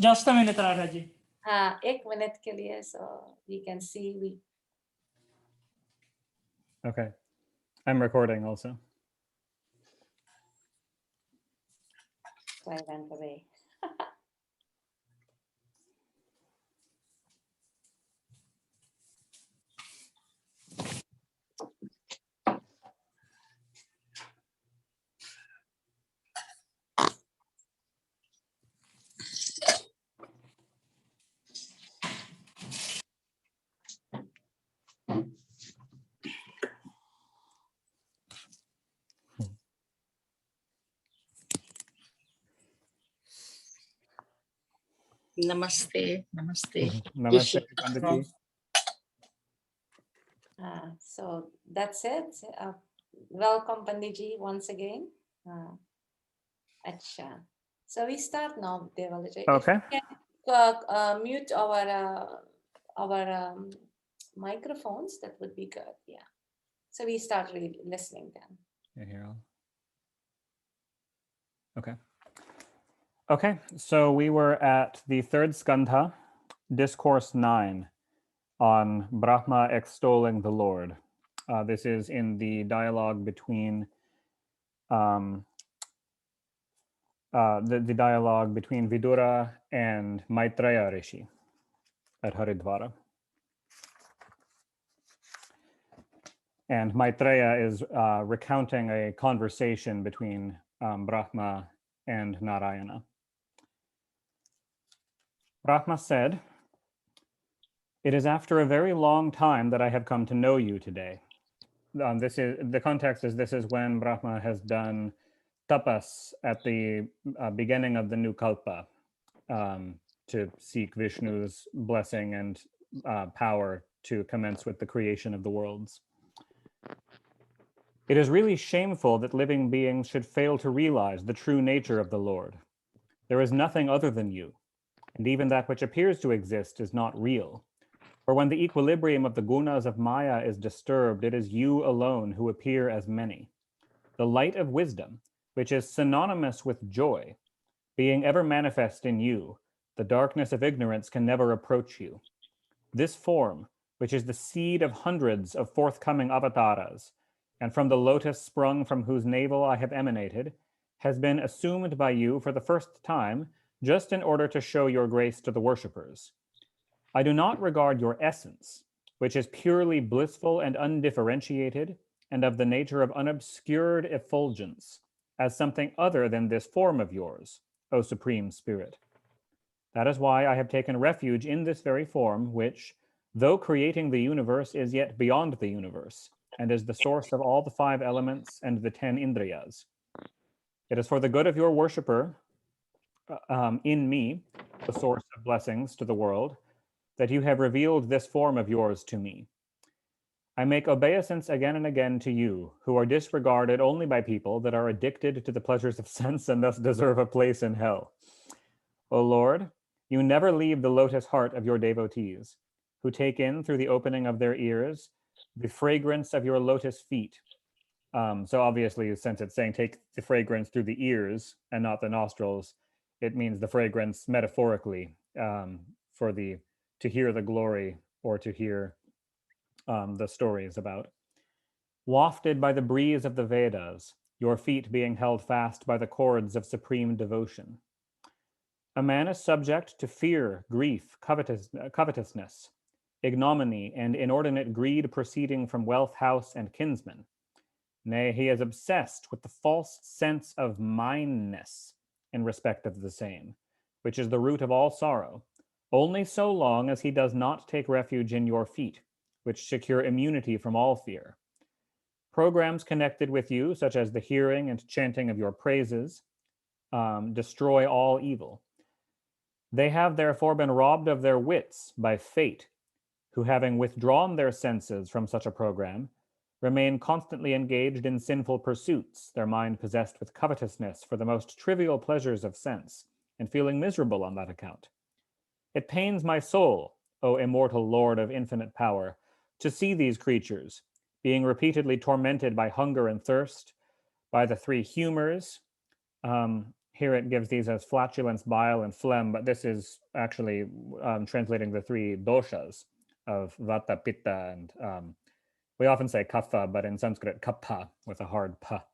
Just a minute, Radhaji. हाँ, 1 minute के लिए, so we can see. Okay. I'm recording also. So I went away. Namaste. Namaste. Namaste, Panditji. So that's it. Welcome, Panditji, once again. Acha. So we start now, Devalaji. Okay. If you can mute our microphones, that would be good. Yeah. So we start really listening then. Yeah, here okay. Okay, so we were at the third skandha, discourse 9, on Brahma extolling the Lord. This is in the dialogue between the dialogue between Vidura and Maitreya Rishi at Haridvara. And Maitreya is recounting a conversation between Brahma and Narayana. Brahma said, "It is after a very long time that I have come to know you today." This is the context is this is when Brahma has done tapas at the beginning of the new kalpa to seek Vishnu's blessing and power to commence with the creation of the worlds. It is really shameful that living beings should fail to realize the true nature of the Lord. There is nothing other than you, and even that which appears to exist is not real. For when the equilibrium of the gunas of Maya is disturbed, it is you alone who appear as many. The light of wisdom, which is synonymous with joy, being ever manifest in you, the darkness of ignorance can never approach you. This form, which is the seed of hundreds of forthcoming avatars, and from the lotus sprung from whose navel I have emanated, has been assumed by you for the first time, just in order to show your grace to the worshippers. I do not regard your essence, which is purely blissful and undifferentiated, and of the nature of unobscured effulgence, as something other than this form of yours, O Supreme Spirit. That is why I have taken refuge in this very form, which, though creating the universe, is yet beyond the universe, and is the source of all the 5 elements and the 10 indriyas. It is for the good of your worshipper, in me, the source of blessings to the world, that you have revealed this form of yours to me. I make obeisance again and again to you, who are disregarded only by people that are addicted to the pleasures of sense and thus deserve a place in hell. O Lord, you never leave the lotus heart of your devotees, who take in through the opening of their ears the fragrance of your lotus feet. So obviously, since it's saying take the fragrance through the ears and not the nostrils, it means the fragrance metaphorically for the to hear the glory or to hear the stories about. Wafted by the breeze of the Vedas, your feet being held fast by the cords of supreme devotion. A man is subject to fear, grief, covetousness, ignominy, and inordinate greed proceeding from wealth, house, and kinsmen. Nay, he is obsessed with the false sense of mineness in respect of the same, which is the root of all sorrow, only so long as he does not take refuge in your feet, which secure immunity from all fear. Programs connected with you, such as the hearing and chanting of your praises, destroy all evil. They have therefore been robbed of their wits by fate, who, having withdrawn their senses from such a program, remain constantly engaged in sinful pursuits, their mind possessed with covetousness for the most trivial pleasures of sense, and feeling miserable on that account. It pains my soul, O immortal Lord of infinite power, to see these creatures, being repeatedly tormented by hunger and thirst, by the 3 humors, Here it gives these as flatulence, bile, and phlegm, but this is actually translating the three doshas of vata, pitta, and we often say kapha, but in Sanskrit, kapha with a hard pa.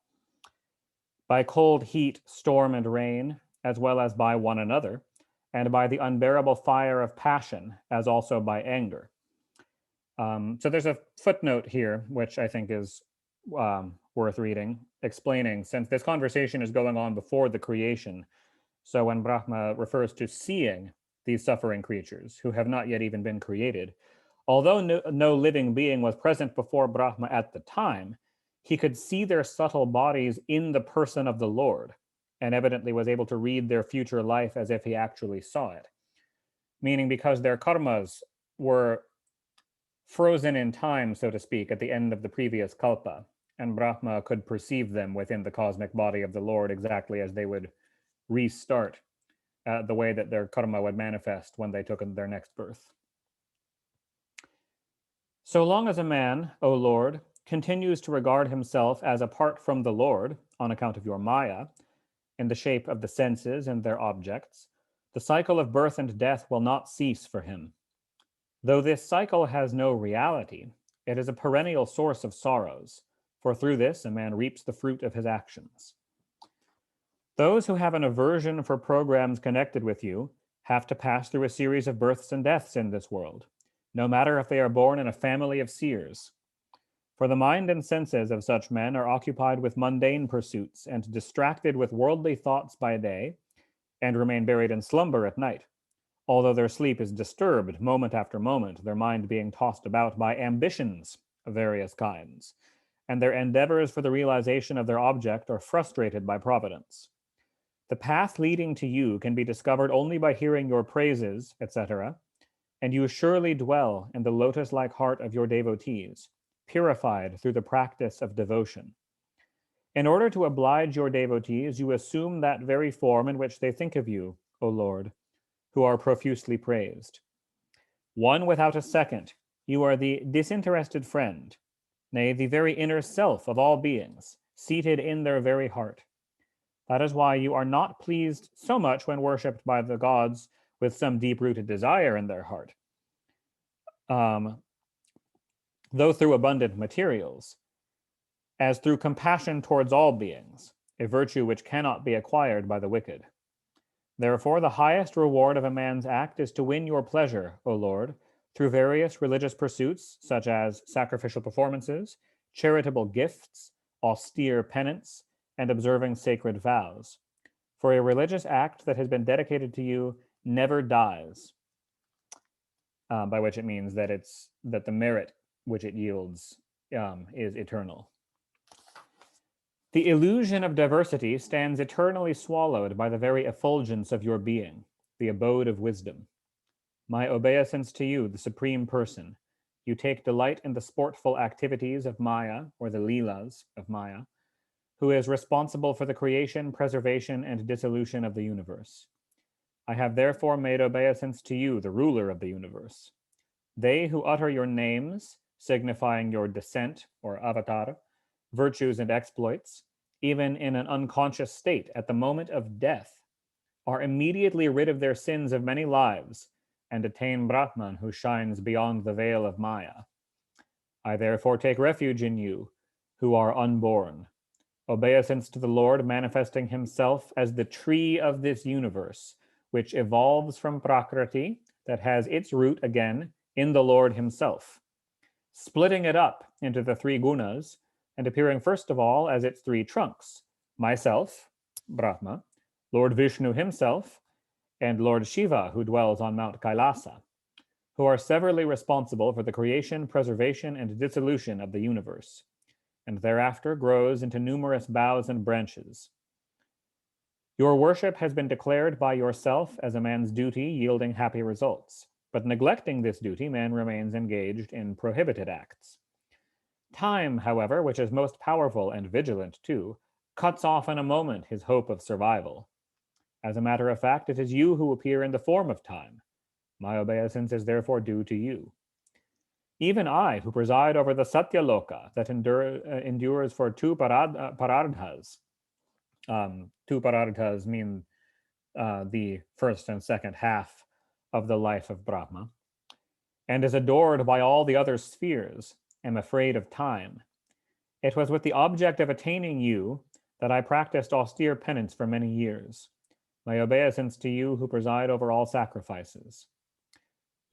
By cold, heat, storm, and rain, as well as by one another, and by the unbearable fire of passion, as also by anger. So there's a footnote here, which I think is worth reading, explaining, since this conversation is going on before the creation. So when Brahma refers to seeing these suffering creatures who have not yet even been created, although no living being was present before Brahma at the time, he could see their subtle bodies in the person of the Lord, and evidently was able to read their future life as if he actually saw it. Meaning because their karmas were frozen in time, so to speak, at the end of the previous kalpa, and Brahma could perceive them within the cosmic body of the Lord exactly as they would restart the way that their karma would manifest when they took their next birth. So long as a man, O Lord, continues to regard himself as apart from the Lord on account of your Maya, in the shape of the senses and their objects, the cycle of birth and death will not cease for him. Though this cycle has no reality, it is a perennial source of sorrows, for through this a man reaps the fruit of his actions. Those who have an aversion for programs connected with you have to pass through a series of births and deaths in this world, no matter if they are born in a family of seers. For the mind and senses of such men are occupied with mundane pursuits and distracted with worldly thoughts by day, and remain buried in slumber at night, although their sleep is disturbed moment after moment, their mind being tossed about by ambitions of various kinds, and their endeavors for the realization of their object are frustrated by providence. The path leading to you can be discovered only by hearing your praises, etc., and you surely dwell in the lotus-like heart of your devotees, purified through the practice of devotion. In order to oblige your devotees, you assume that very form in which they think of you, O Lord, who are profusely praised. One without a second, you are the disinterested friend, nay, the very inner self of all beings, seated in their very heart. That is why you are not pleased so much when worshipped by the gods with some deep-rooted desire in their heart, though through abundant materials, as through compassion towards all beings, a virtue which cannot be acquired by the wicked. Therefore, the highest reward of a man's act is to win your pleasure, O Lord, through various religious pursuits, such as sacrificial performances, charitable gifts, austere penance, and observing sacred vows. For a religious act that has been dedicated to you never dies, by which it means that the merit which it yields is eternal. The illusion of diversity stands eternally swallowed by the very effulgence of your being, the abode of wisdom. My obeisance to you, the Supreme Person. You take delight in the sportful activities of Maya, or the Leelas of Maya, who is responsible for the creation, preservation, and dissolution of the universe. I have therefore made obeisance to you, the ruler of the universe. They who utter your names, signifying your descent, or avatar, virtues and exploits, even in an unconscious state at the moment of death, are immediately rid of their sins of many lives and attain Brahman who shines beyond the veil of Maya. I therefore take refuge in you, who are unborn. Obeisance to the Lord manifesting himself as the tree of this universe, which evolves from Prakriti, that has its root again in the Lord himself, splitting it up into the three gunas, and appearing first of all as its three trunks, myself, Brahma, Lord Vishnu himself, and Lord Shiva, who dwells on Mount Kailasa, who are severally responsible for the creation, preservation, and dissolution of the universe, and thereafter grows into numerous boughs and branches. Your worship has been declared by yourself as a man's duty yielding happy results, but neglecting this duty, man remains engaged in prohibited acts. Time, however, which is most powerful and vigilant too, cuts off in a moment his hope of survival. As a matter of fact, it is you who appear in the form of time. My obeisance is therefore due to you. Even I, who preside over the Satyaloka that endures for two parardhas, 2 two pararthas mean the first and second half of the life of Brahma, and is adored by all the other spheres, am afraid of time. It was with the object of attaining you that I practiced austere penance for many years. My obeisance to you who preside over all sacrifices.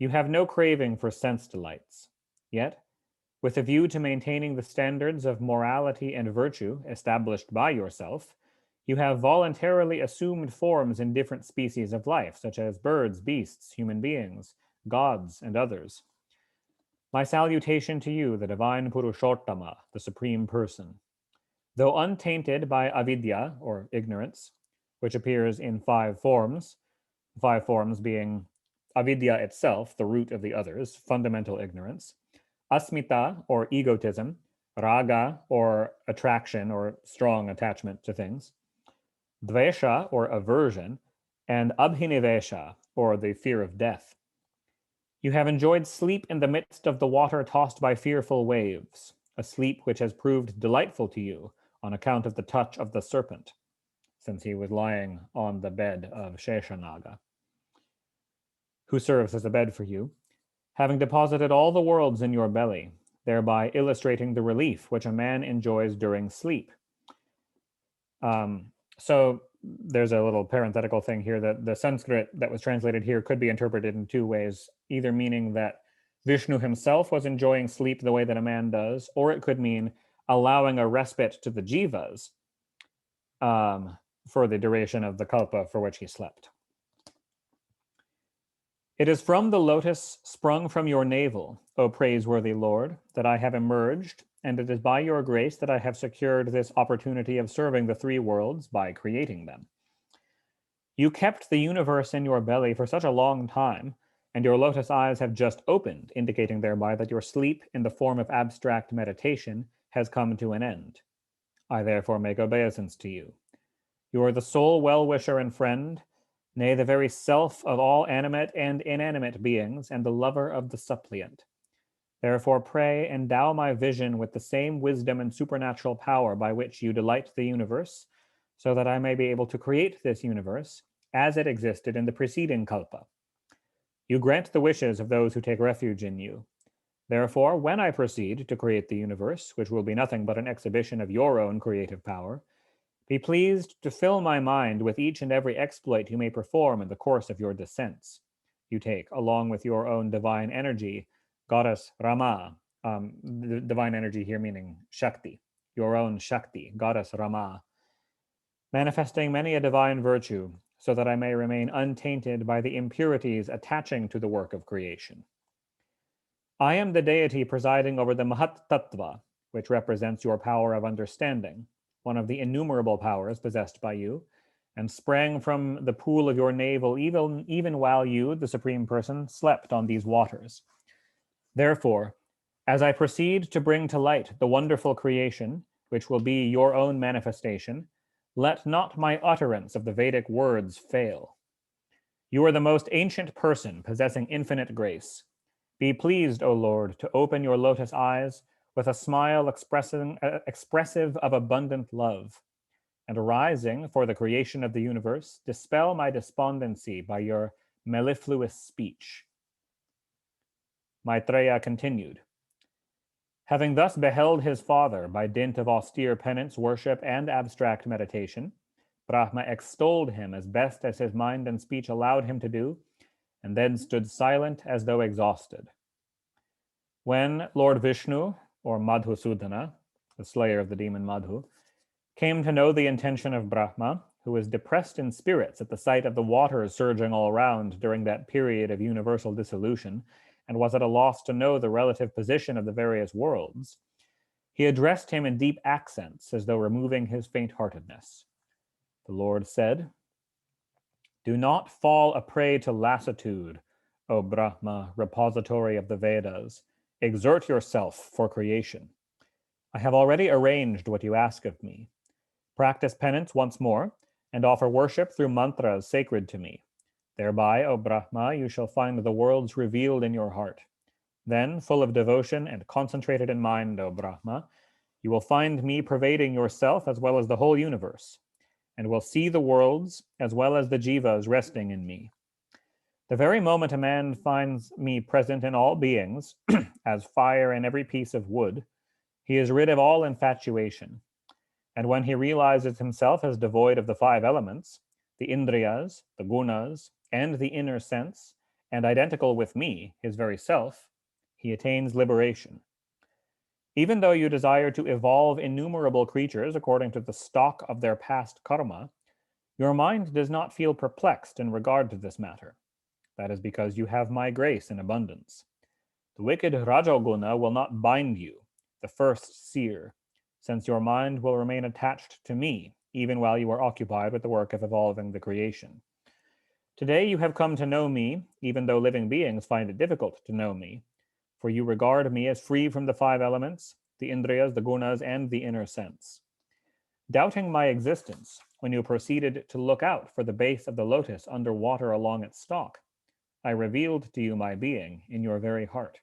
You have no craving for sense delights. Yet, with a view to maintaining the standards of morality and virtue established by yourself, you have voluntarily assumed forms in different species of life, such as birds, beasts, human beings, gods, and others. My salutation to you, the divine Purushottama, the Supreme Person. Though untainted by avidya, or ignorance, which appears in 5 forms being avidya itself, the root of the others, fundamental ignorance, asmita, or egotism, raga, or attraction, or strong attachment to things, dvesha, or aversion, and abhinivesha, or the fear of death. You have enjoyed sleep in the midst of the water tossed by fearful waves, a sleep which has proved delightful to you on account of the touch of the serpent, since he was lying on the bed of Sheshanaga, who serves as a bed for you, having deposited all the worlds in your belly, thereby illustrating the relief which a man enjoys during sleep. So there's a little parenthetical thing here that the Sanskrit that was translated here could be interpreted in 2 ways, either meaning that Vishnu himself was enjoying sleep the way that a man does, or it could mean allowing a respite to the jivas for the duration of the kalpa for which he slept. It is from the lotus sprung from your navel, O praiseworthy Lord, that I have emerged, and it is by your grace that I have secured this opportunity of serving the 3 worlds by creating them. You kept the universe in your belly for such a long time, and your lotus eyes have just opened, indicating thereby that your sleep in the form of abstract meditation has come to an end. I therefore make obeisance to you. You are the sole well-wisher and friend, nay, the very self of all animate and inanimate beings, and the lover of the suppliant. Therefore pray, endow my vision with the same wisdom and supernatural power by which you delight the universe, so that I may be able to create this universe as it existed in the preceding kalpa. You grant the wishes of those who take refuge in you. Therefore, when I proceed to create the universe, which will be nothing but an exhibition of your own creative power, be pleased to fill my mind with each and every exploit you may perform in the course of your descents. You take, along with your own divine energy, goddess Rama, the divine energy here meaning Shakti, your own Shakti, goddess Rama, manifesting many a divine virtue, so that I may remain untainted by the impurities attaching to the work of creation. I am the deity presiding over the Mahat Tattva, which represents your power of understanding, one of the innumerable powers possessed by you, and sprang from the pool of your navel even while you, the Supreme Person, slept on these waters. Therefore, as I proceed to bring to light the wonderful creation, which will be your own manifestation, let not my utterance of the Vedic words fail. You are the most ancient person possessing infinite grace. Be pleased, O Lord, to open your lotus eyes with a smile expressive of abundant love, and arising for the creation of the universe, dispel my despondency by your mellifluous speech. Maitreya continued. Having thus beheld his father by dint of austere penance, worship, and abstract meditation, Brahma extolled him as best as his mind and speech allowed him to do, and then stood silent as though exhausted. When Lord Vishnu, or Madhusudana, the slayer of the demon Madhu, came to know the intention of Brahma, who was depressed in spirits at the sight of the waters surging all around during that period of universal dissolution, and was at a loss to know the relative position of the various worlds, he addressed him in deep accents as though removing his faint-heartedness. The Lord said, "Do not fall a prey to lassitude, O Brahma, repository of the Vedas. Exert yourself for creation. I have already arranged what you ask of me. Practice penance once more, and offer worship through mantras sacred to me. Thereby, O Brahma, you shall find the worlds revealed in your heart. Then, full of devotion and concentrated in mind, O Brahma, you will find me pervading yourself as well as the whole universe. and will see the worlds as well as the jivas resting in me. The very moment a man finds me present in all beings, as fire in every piece of wood, he is rid of all infatuation. And when he realizes himself as devoid of the five elements, the indriyas, the gunas, and the inner sense, and identical with me, his very self, he attains liberation. Even though you desire to evolve innumerable creatures according to the stock of their past karma, your mind does not feel perplexed in regard to this matter. That is because you have my grace in abundance. The wicked Rajoguna will not bind you, the first seer, since your mind will remain attached to me, even while you are occupied with the work of evolving the creation. Today you have come to know me, even though living beings find it difficult to know me, for you regard me as free from the five elements, the indriyas, the gunas, and the inner sense. Doubting my existence, when you proceeded to look out for the base of the lotus under water along its stalk, I revealed to you my being in your very heart.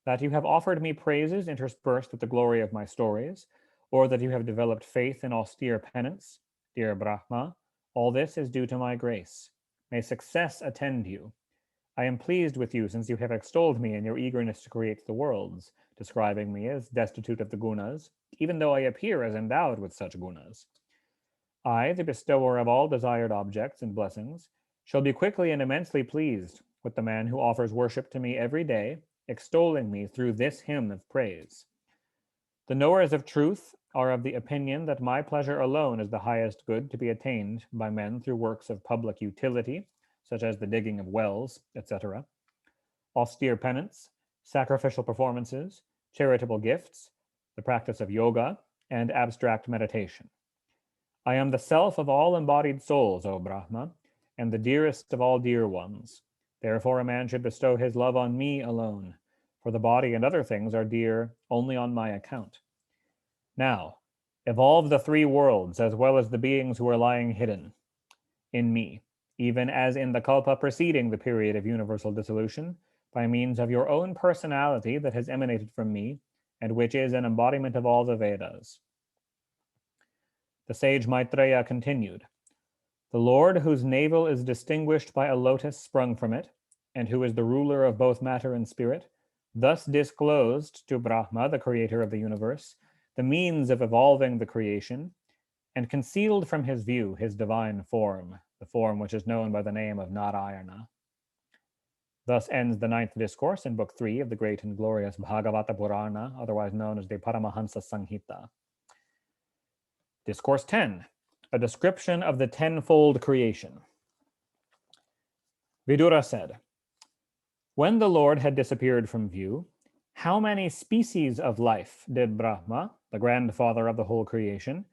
That you have offered me praises interspersed with the glory of my stories, or that you have developed faith in austere penance, dear Brahma, all this is due to my grace. May success attend you. I am pleased with you since you have extolled me in your eagerness to create the worlds, describing me as destitute of the gunas, even though I appear as endowed with such gunas. I, the bestower of all desired objects and blessings, shall be quickly and immensely pleased with the man who offers worship to me every day, extolling me through this hymn of praise. The knowers of truth are of the opinion that my pleasure alone is the highest good to be attained by men through works of public utility, such as the digging of wells, etc., austere penance, sacrificial performances, charitable gifts, the practice of yoga, and abstract meditation. I am the self of all embodied souls, O Brahma, and the dearest of all dear ones. Therefore a man should bestow his love on me alone, for the body and other things are dear only on my account. Now, evolve the three worlds as well as the beings who are lying hidden in me, even as in the kalpa preceding the period of universal dissolution, by means of your own personality that has emanated from me, and which is an embodiment of all the Vedas. The sage Maitreya continued, the Lord whose navel is distinguished by a lotus sprung from it, and who is the ruler of both matter and spirit, thus disclosed to Brahma, the creator of the universe, the means of evolving the creation, and concealed from his view his divine form, the form which is known by the name of Narayana. Thus ends the 9th discourse in Book 3 of the great and glorious Bhagavata Purana, otherwise known as the Paramahansa Samhita. Discourse 10, a description of the tenfold creation. Vidura said, when the Lord had disappeared from view, how many species of life did Brahma, the grandfather of the whole creation,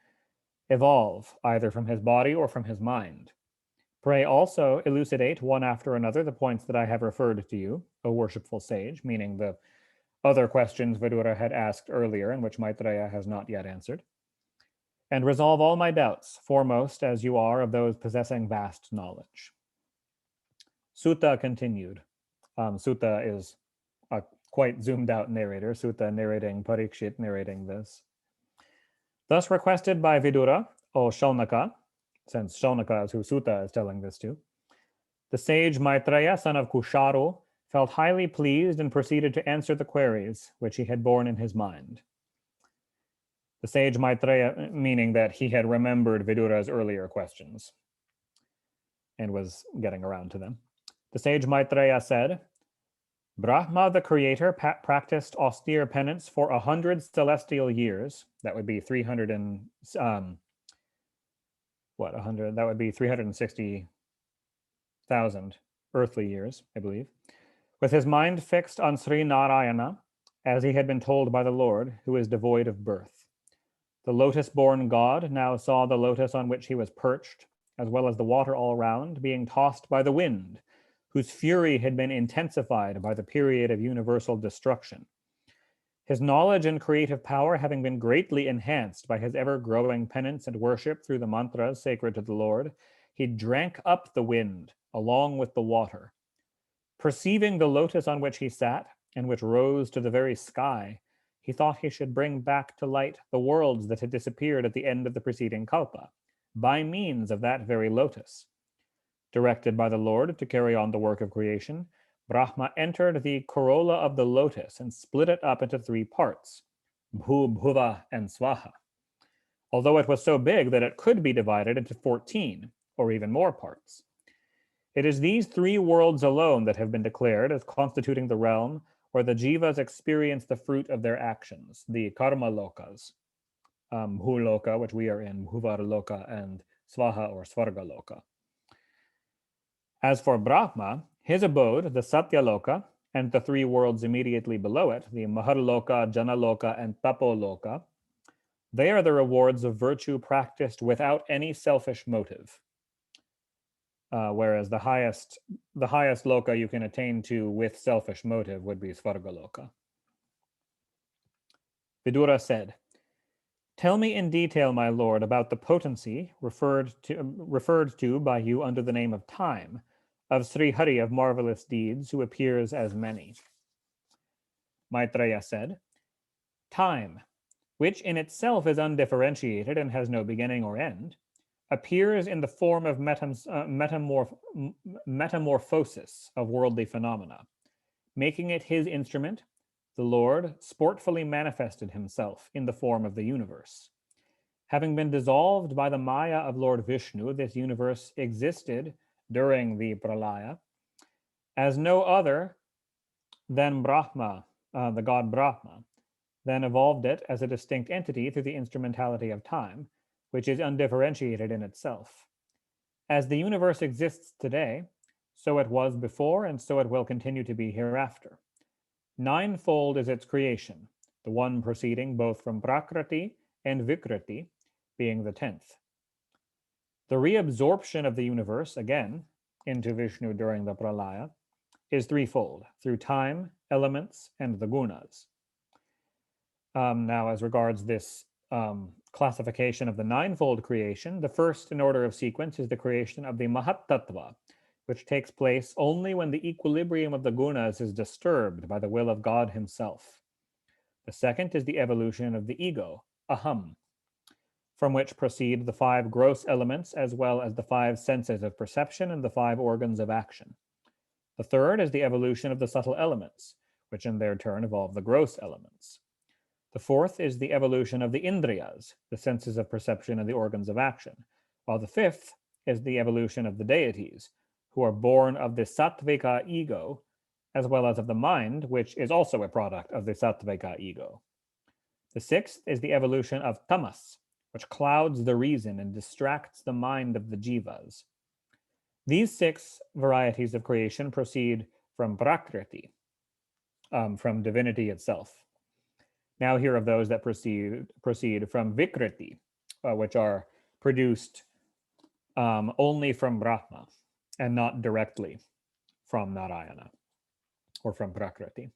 evolve either from his body or from his mind? Pray also elucidate one after another the points that I have referred to you, O worshipful sage, meaning the other questions Vidura had asked earlier and which Maitreya has not yet answered, and resolve all my doubts, foremost as you are of those possessing vast knowledge. Sutta continued. Sutta is a quite zoomed out narrator, Sutta narrating Parikshit narrating this. Thus requested by Vidura, O Shaunaka, since Shaunaka is who Sutta is telling this to, the sage Maitreya, son of Kusharu, felt highly pleased and proceeded to answer the queries which he had borne in his mind. The sage Maitreya, meaning that he had remembered Vidura's earlier questions and was getting around to them. The sage Maitreya said, Brahma, the creator, practiced austere penance for 100 celestial years. That would be 360,000 earthly years, I believe, with his mind fixed on Sri Narayana, as he had been told by the Lord, who is devoid of birth. The lotus-born god now saw the lotus on which he was perched, as well as the water all round, being tossed by the wind, whose fury had been intensified by the period of universal destruction. His knowledge and creative power having been greatly enhanced by his ever-growing penance and worship through the mantras sacred to the Lord, he drank up the wind along with the water. Perceiving the lotus on which he sat, and which rose to the very sky, he thought he should bring back to light the worlds that had disappeared at the end of the preceding kalpa, by means of that very lotus. Directed by the Lord to carry on the work of creation, Brahma entered the corolla of the lotus and split it up into 3 parts, Bhu, Bhuva, and Swaha, although it was so big that it could be divided into 14 or even more parts. It is these 3 worlds alone that have been declared as constituting the realm where the jivas experience the fruit of their actions, the karma lokas, Bhuloka, which we are in, Bhuvarloka, and Swaha or Svargaloka. As for Brahma, his abode, the Satyaloka, and the 3 worlds immediately below it, the Maharloka, Janaloka, and Tapoloka, they are the rewards of virtue practiced without any selfish motive. Whereas the highest loka you can attain to with selfish motive would be Svargaloka. Vidura said, "Tell me in detail, my lord, about the potency referred to by you under the name of time, of Sri Hari of marvelous deeds, who appears as many." Maitreya said, "Time, which in itself is undifferentiated and has no beginning or end, appears in the form of metamorphosis of worldly phenomena, making it his instrument. The Lord sportfully manifested himself in the form of the universe. Having been dissolved by the Maya of Lord Vishnu, this universe existed during the Pralaya as no other than Brahma, the god Brahma, then evolved it as a distinct entity through the instrumentality of time, which is undifferentiated in itself. As the universe exists today, so it was before and so it will continue to be hereafter. Ninefold is its creation, the one proceeding both from Prakriti and Vikriti, being the 10th. The reabsorption of the universe, again, into Vishnu during the Pralaya, is threefold, through time, elements, and the gunas. Now, as regards this classification of the ninefold creation, the first in order of sequence is the creation of the Mahattattva, which takes place only when the equilibrium of the gunas is disturbed by the will of God himself. The second is the evolution of the ego, aham, from which proceed the 5 gross elements as well as the 5 senses of perception and the 5 organs of action. The third is the evolution of the subtle elements, which in their turn evolve the gross elements. The fourth is the evolution of the indriyas, the senses of perception and the organs of action, while the fifth is the evolution of the deities, who are born of the sattvika ego, as well as of the mind, which is also a product of the sattvika ego. The sixth is the evolution of tamas, which clouds the reason and distracts the mind of the jivas. These 6 varieties of creation proceed from Prakriti, from divinity itself. Now hear of those that proceed from Vikriti, which are produced only from Brahma and not directly from Narayana or from Prakriti.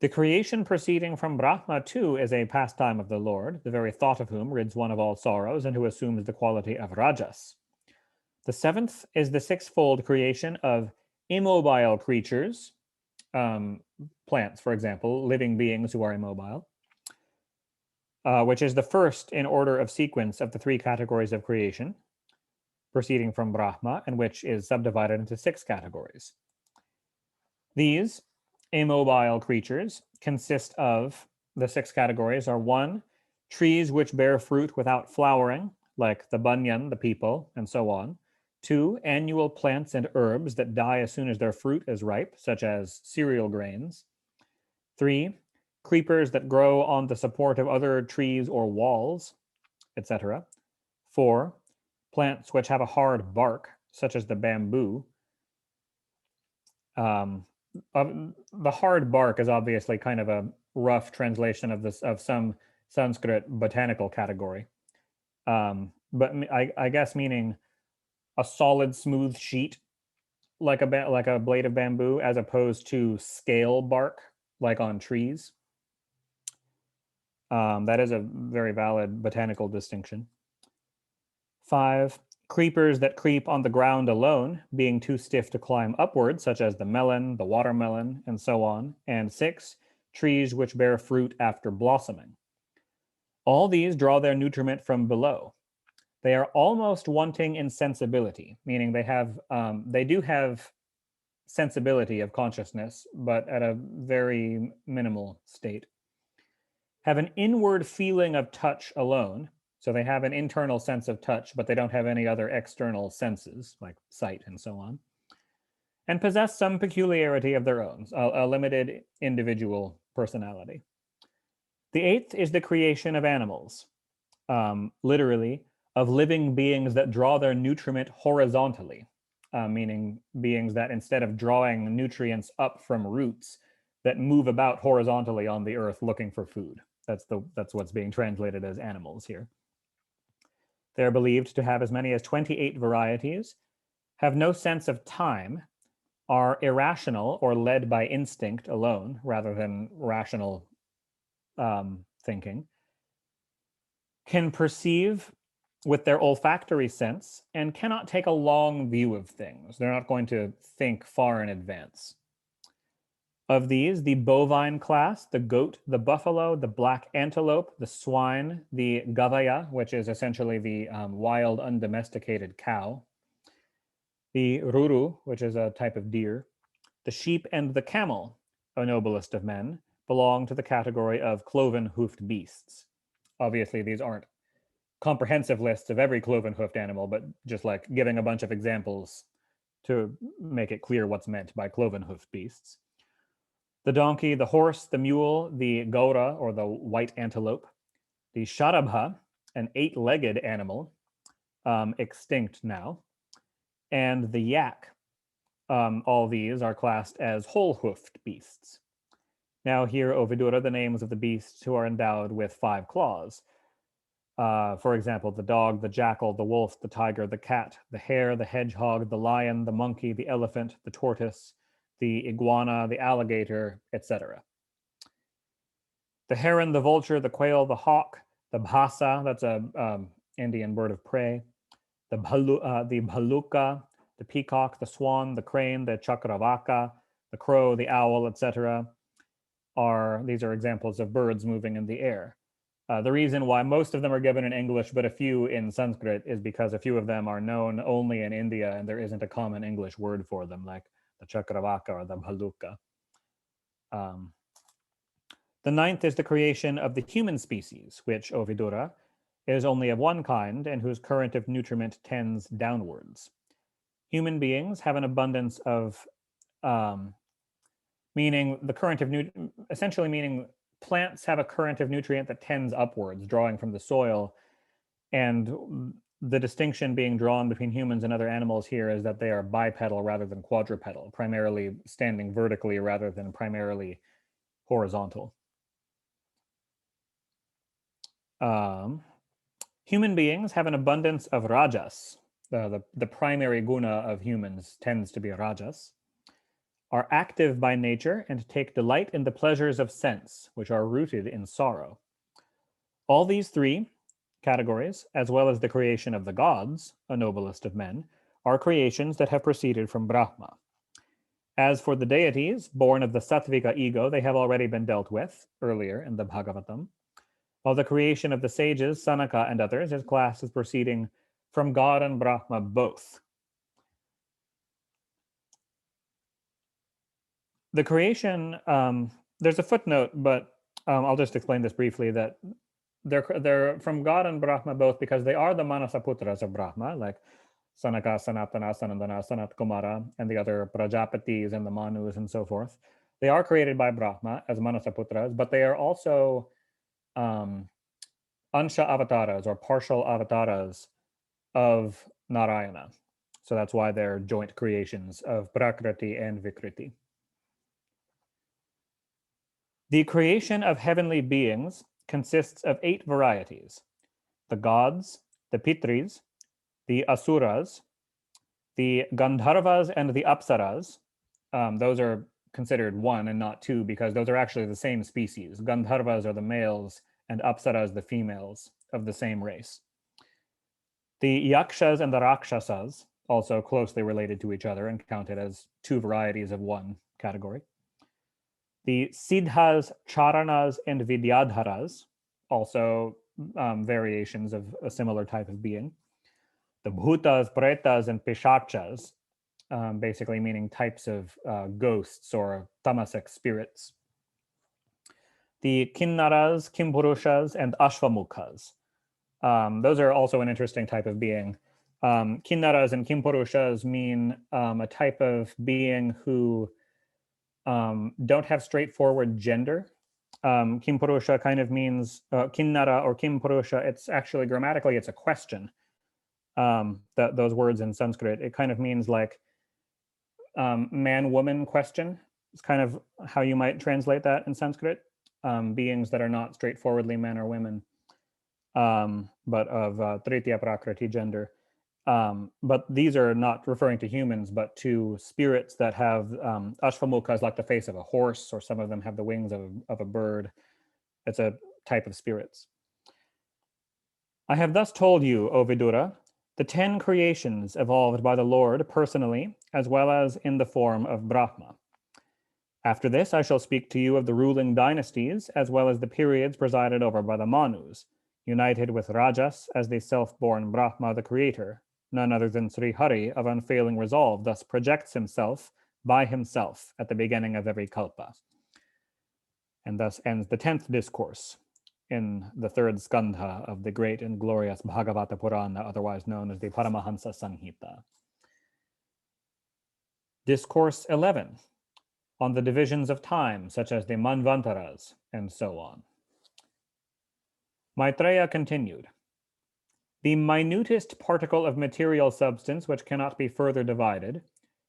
The creation proceeding from Brahma, too, is a pastime of the Lord, the very thought of whom rids one of all sorrows and who assumes the quality of Rajas. The 7th is the 6-fold creation of immobile creatures, plants, for example, living beings who are immobile, which is the first in order of sequence of the 3 categories of creation, proceeding from Brahma, and which is subdivided into 6 categories. These immobile creatures consist of, the 6 categories are 1, trees which bear fruit without flowering, like the banyan, the peepal, and so on. 2, annual plants and herbs that die as soon as their fruit is ripe, such as cereal grains. 3, creepers that grow on the support of other trees or walls, etc. 4, plants which have a hard bark, such as the bamboo. The hard bark is obviously kind of a rough translation of some Sanskrit botanical category, but I guess meaning a solid, smooth sheet, like a blade of bamboo, as opposed to scale bark, like on trees. That is a very valid botanical distinction. 5, creepers that creep on the ground alone, being too stiff to climb upward, such as the melon, the watermelon, and so on. And 6, trees which bear fruit after blossoming. All these draw their nutriment from below. They are almost wanting in sensibility, meaning they do have sensibility of consciousness, but at a very minimal state. Have an inward feeling of touch alone. So they have an internal sense of touch, but they don't have any other external senses like sight and so on. And possess some peculiarity of their own, a limited individual personality. The eighth is the creation of animals, literally, of living beings that draw their nutriment horizontally, meaning beings that instead of drawing nutrients up from roots, that move about horizontally on the earth looking for food. That's what's being translated as animals here. They're believed to have as many as 28 varieties, have no sense of time, are irrational or led by instinct alone rather than rational thinking, can perceive with their olfactory sense, and cannot take a long view of things. They're not going to think far in advance. Of these, the bovine class, the goat, the buffalo, the black antelope, the swine, the gavaya, which is essentially the wild, undomesticated cow, the ruru, which is a type of deer, the sheep, and the camel, a noblest of men, belong to the category of cloven-hoofed beasts. Obviously, these aren't comprehensive lists of every cloven-hoofed animal, but just like giving a bunch of examples to make it clear what's meant by cloven-hoofed beasts. The donkey, the horse, the mule, the gaura, or the white antelope, the sharabha, an 8-legged animal, extinct now, and the yak. All these are classed as whole-hoofed beasts. Now here, O Vidura, the names of the beasts who are endowed with 5 claws. For example, the dog, the jackal, the wolf, the tiger, the cat, the hare, the hedgehog, the lion, the monkey, the elephant, the tortoise, the iguana, the alligator, etc. The heron, the vulture, the quail, the hawk, the bhasa, that's a Indian bird of prey, the bhaluka, the peacock, the swan, the crane, the chakravaka, the crow, the owl, etc. These are examples of birds moving in the air. The reason why most of them are given in English, but a few in Sanskrit, is because a few of them are known only in India, and there isn't a common English word for them, like the chakravaka or the bhaluka. The 9th is the creation of the human species, which, O Vidura, is only of one kind and whose current of nutriment tends downwards. Human beings have an abundance of, meaning the current of essentially meaning plants have a current of nutrient that tends upwards, drawing from the soil. And the distinction being drawn between humans and other animals here is that they are bipedal rather than quadrupedal, primarily standing vertically rather than primarily horizontal. Human beings have an abundance of rajas. The primary guna of humans tends to be rajas, are active by nature and take delight in the pleasures of sense, which are rooted in sorrow. All these 3 categories, as well as the creation of the gods, a noblest of men, are creations that have proceeded from Brahma. As for the deities, born of the Sattvika ego, they have already been dealt with earlier in the Bhagavatam, while the creation of the sages, Sanaka and others, is classed as proceeding from God and Brahma both. The creation, there's a footnote, but I'll just explain this briefly, that they're from God and Brahma both because they are the Manasaputras of Brahma, like Sanaka, Sanatana, Sanandana, Sanat Kumara, and the other Prajapatis and the Manus and so forth. They are created by Brahma as Manasaputras, but they are also Ansha avatars or partial avatars of Narayana. So that's why they're joint creations of Prakriti and Vikriti. The creation of heavenly beings consists of 8 varieties: the gods, the pitris, the asuras, the gandharvas, and the apsaras. Those are considered 1 and not 2 because those are actually the same species. Gandharvas are the males and apsaras the females of the same race. The yakshas and the rakshasas, also closely related to each other and counted as 2 varieties of 1 category. The siddhas, charanas, and vidyadharas, also variations of a similar type of being. the bhutas, pretas, and pishachas, basically meaning types of ghosts or tamasic spirits. The kinnaras, kimpurushas, and ashvamukhas. Those are also an interesting type of being. Kinnaras and kimpurushas mean a type of being who don't have straightforward gender. Kimpurusha kind of means kinnara or kimpurusha. It's actually grammatically it's a question. Those words in Sanskrit, it kind of means like man-woman question. It's kind of how you might translate that in Sanskrit. Beings that are not straightforwardly men or women, but of Tritiya Prakriti gender. But these are not referring to humans, but to spirits that have ashvamukhas like the face of a horse, or some of them have the wings of a bird. It's a type of spirits. I have thus told you, O Vidura, the 10 creations evolved by the Lord personally, as well as in the form of Brahma. After this, I shall speak to you of the ruling dynasties, as well as the periods presided over by the Manus, united with Rajas as the self-born Brahma, the creator. None other than Sri Hari of unfailing resolve thus projects himself by himself at the beginning of every kalpa. And thus ends the 10th discourse in the 3rd skandha of the great and glorious Bhagavata Purana, otherwise known as the Paramahansa Samhita. Discourse 11, on the divisions of time, such as the Manvantaras, and so on. Maitreya continued. The minutest particle of material substance which cannot be further divided,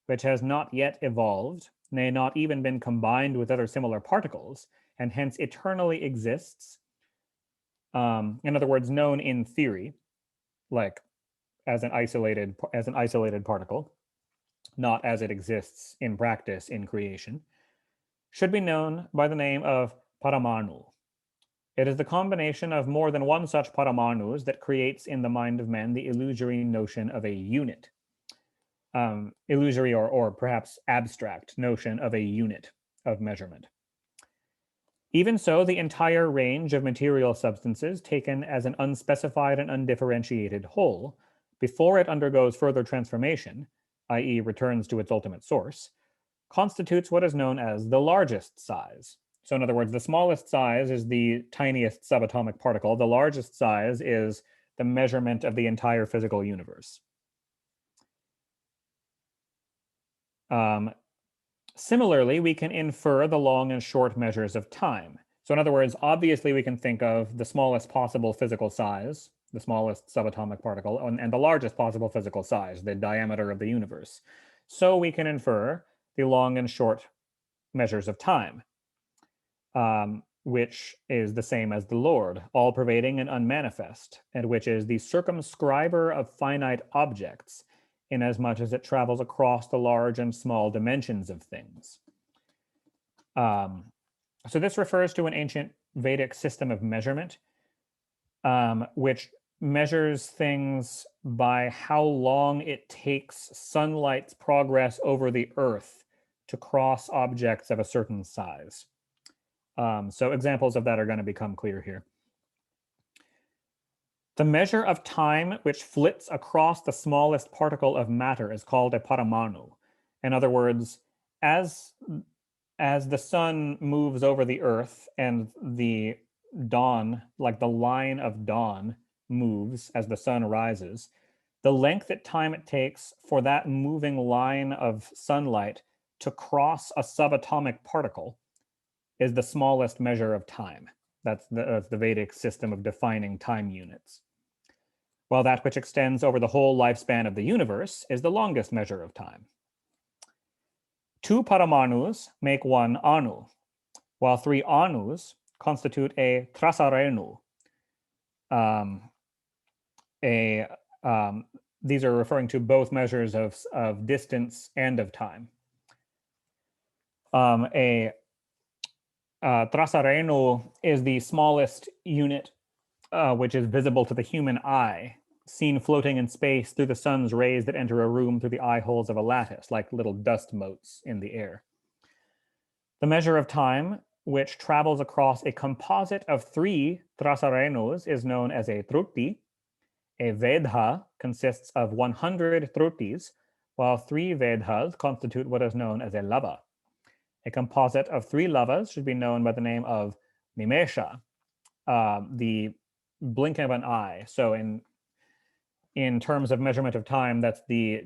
which has not yet evolved, nay, not even been combined with other similar particles, and hence eternally exists, in other words, known in theory, like as an isolated particle, not as it exists in practice in creation, should be known by the name of Paramanu. It is the combination of more than one such Paramanus that creates in the mind of men the illusory notion of a unit, illusory or perhaps abstract notion of a unit of measurement. Even so, the entire range of material substances taken as an unspecified and undifferentiated whole, before it undergoes further transformation, i.e. returns to its ultimate source, constitutes what is known as the largest size. So in other words, the smallest size is the tiniest subatomic particle. The largest size is the measurement of the entire physical universe. Similarly, we can infer the long and short measures of time. So in other words, obviously we can think of the smallest possible physical size, the smallest subatomic particle, and the largest possible physical size, the diameter of the universe. So we can infer the long and short measures of time, which is the same as the Lord, all-pervading and unmanifest, and which is the circumscriber of finite objects, inasmuch as it travels across the large and small dimensions of things. So this refers to an ancient Vedic system of measurement, which measures things by how long it takes sunlight's progress over the earth to cross objects of a certain size. So examples of that are going to become clear here. The measure of time which flits across the smallest particle of matter is called a paramanu. In other words, as the sun moves over the earth and the dawn, like the line of dawn, moves as the sun rises, the length of time it takes for that moving line of sunlight to cross a subatomic particle is the smallest measure of time. That's the Vedic system of defining time units. While that which extends over the whole lifespan of the universe is the longest measure of time. 2 paramanus make 1 anu, while 3 anus constitute a trasarenu. These are referring to both measures of distance and of time. Trasarenu is the smallest unit which is visible to the human eye, seen floating in space through the sun's rays that enter a room through the eye holes of a lattice, like little dust motes in the air. The measure of time, which travels across a composite of 3 trasarenus, is known as a trutti. A Vedha consists of 100 trutis, while 3 Vedhas constitute what is known as a lava. A composite of 3 lavas should be known by the name of Nimesha, the blinking of an eye. So in terms of measurement of time, that's the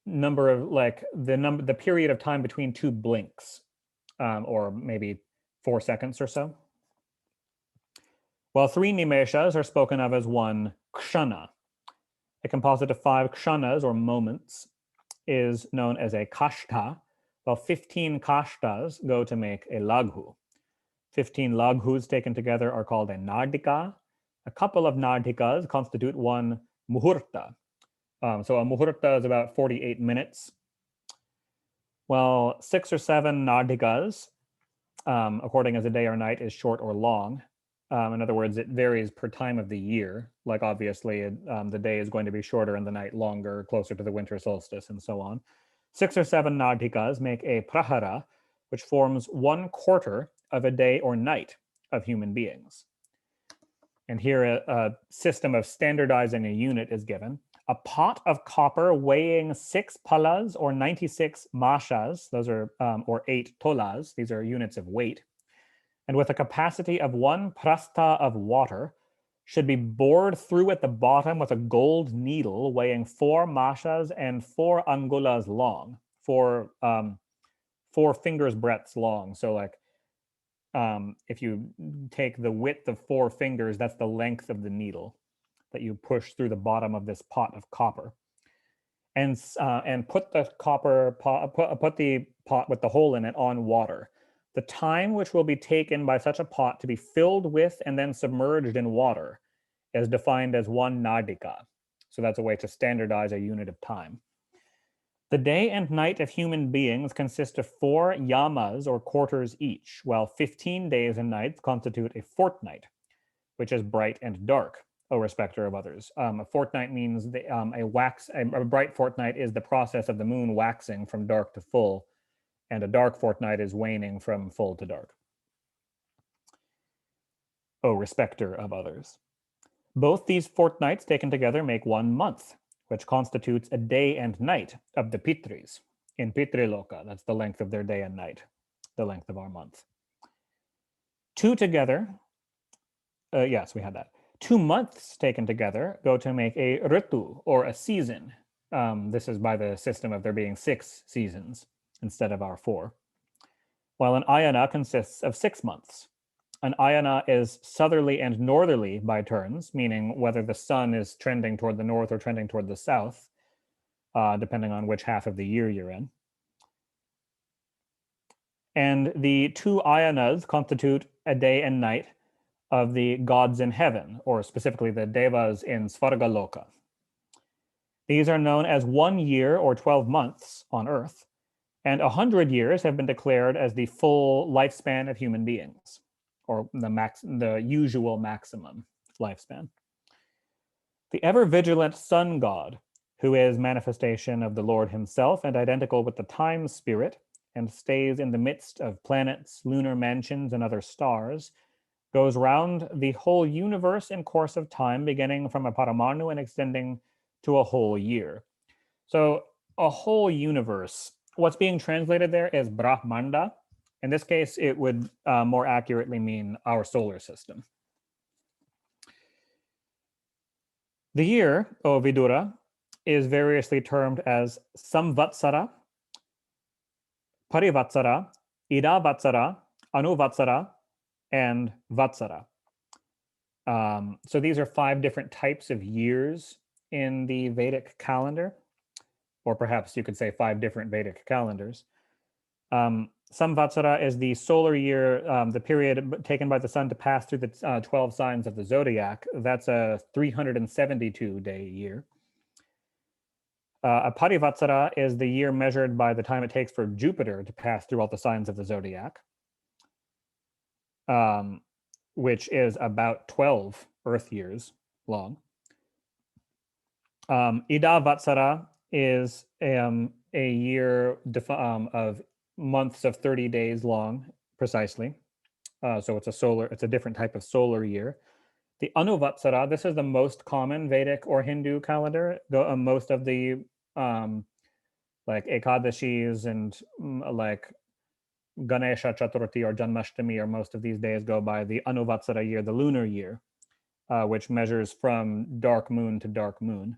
number of the period of time between 2 blinks, or maybe 4 seconds or so. While 3 nimeshas are spoken of as 1 kshana. A composite of 5 kshanas or moments is known as a kashta, while 15 kashtas go to make a laghu. 15 laghus taken together are called a nardika. A couple of nardikas constitute 1 muhurta. So a muhurta is about 48 minutes. While 6 or 7 nardikas, according as the day or night is short or long. In other words, it varies per time of the year. Like obviously, the day is going to be shorter and the night longer, closer to the winter solstice and so on. 6 or 7 nardikas make a prahara, which forms 1/4 of a day or night of human beings. And here a system of standardizing a unit is given. A pot of copper weighing 6 palas or 96 mashas, those are, or 8 tolas, these are units of weight, and with a capacity of 1 prastha of water, should be bored through at the bottom with a gold needle weighing 4 mashas and 4 angulas long, 4 fingers breadths long. So like, if you take the width of 4 fingers, that's the length of the needle that you push through the bottom of this pot of copper, and put the put the pot with the hole in it on water. The time which will be taken by such a pot to be filled with and then submerged in water is defined as 1 nardika. So that's a way to standardize a unit of time. The day and night of human beings consist of 4 yamas or quarters each, while 15 days and nights constitute a fortnight, which is bright and dark, O respecter of others. A fortnight means a bright fortnight is the process of the moon waxing from dark to full, and a dark fortnight is waning from full to dark. O respecter of others. Both these fortnights taken together make 1 month, which constitutes a day and night of the Pitris. In Pitriloka, that's the length of their day and night, the length of our month. 2 together, yes, we had that. 2 months taken together go to make a ritu, or a season. This is by the system of there being 6 seasons instead of our 4. While an ayana consists of 6 months. An ayana is southerly and northerly by turns, meaning whether the sun is trending toward the north or trending toward the south, depending on which half of the year you're in. And the 2 ayanas constitute a day and night of the gods in heaven, or specifically the devas in Svargaloka. These are known as 1 year or 12 months on earth, and 100 years have been declared as the full lifespan of human beings, or the usual maximum lifespan. The ever-vigilant sun god, who is manifestation of the Lord himself and identical with the time spirit, and stays in the midst of planets, lunar mansions, and other stars, goes round the whole universe in course of time, beginning from a paramanu and extending to a whole year. So a whole universe, what's being translated there is Brahmanda. In this case, it would more accurately mean our solar system. The year, O Vidura, is variously termed as Samvatsara, Parivatsara, Idavatsara, Anuvatsara, and Vatsara. So these are 5 different types of years in the Vedic calendar, or perhaps you could say 5 different Vedic calendars. Samvatsara is the solar year, the period taken by the sun to pass through the 12 signs of the zodiac. That's a 372-day year. A Parivatsara is the year measured by the time it takes for Jupiter to pass through all the signs of the zodiac, which is about 12 Earth years long. Idavatsara is a year of months of 30 days long, precisely. So it's a different type of solar year. The Anuvatsara, this is the most common Vedic or Hindu calendar. Most of the like Ekadashis and like Ganesha Chaturthi or Janmashtami or most of these days go by the Anuvatsara year, the lunar year, which measures from dark moon to dark moon.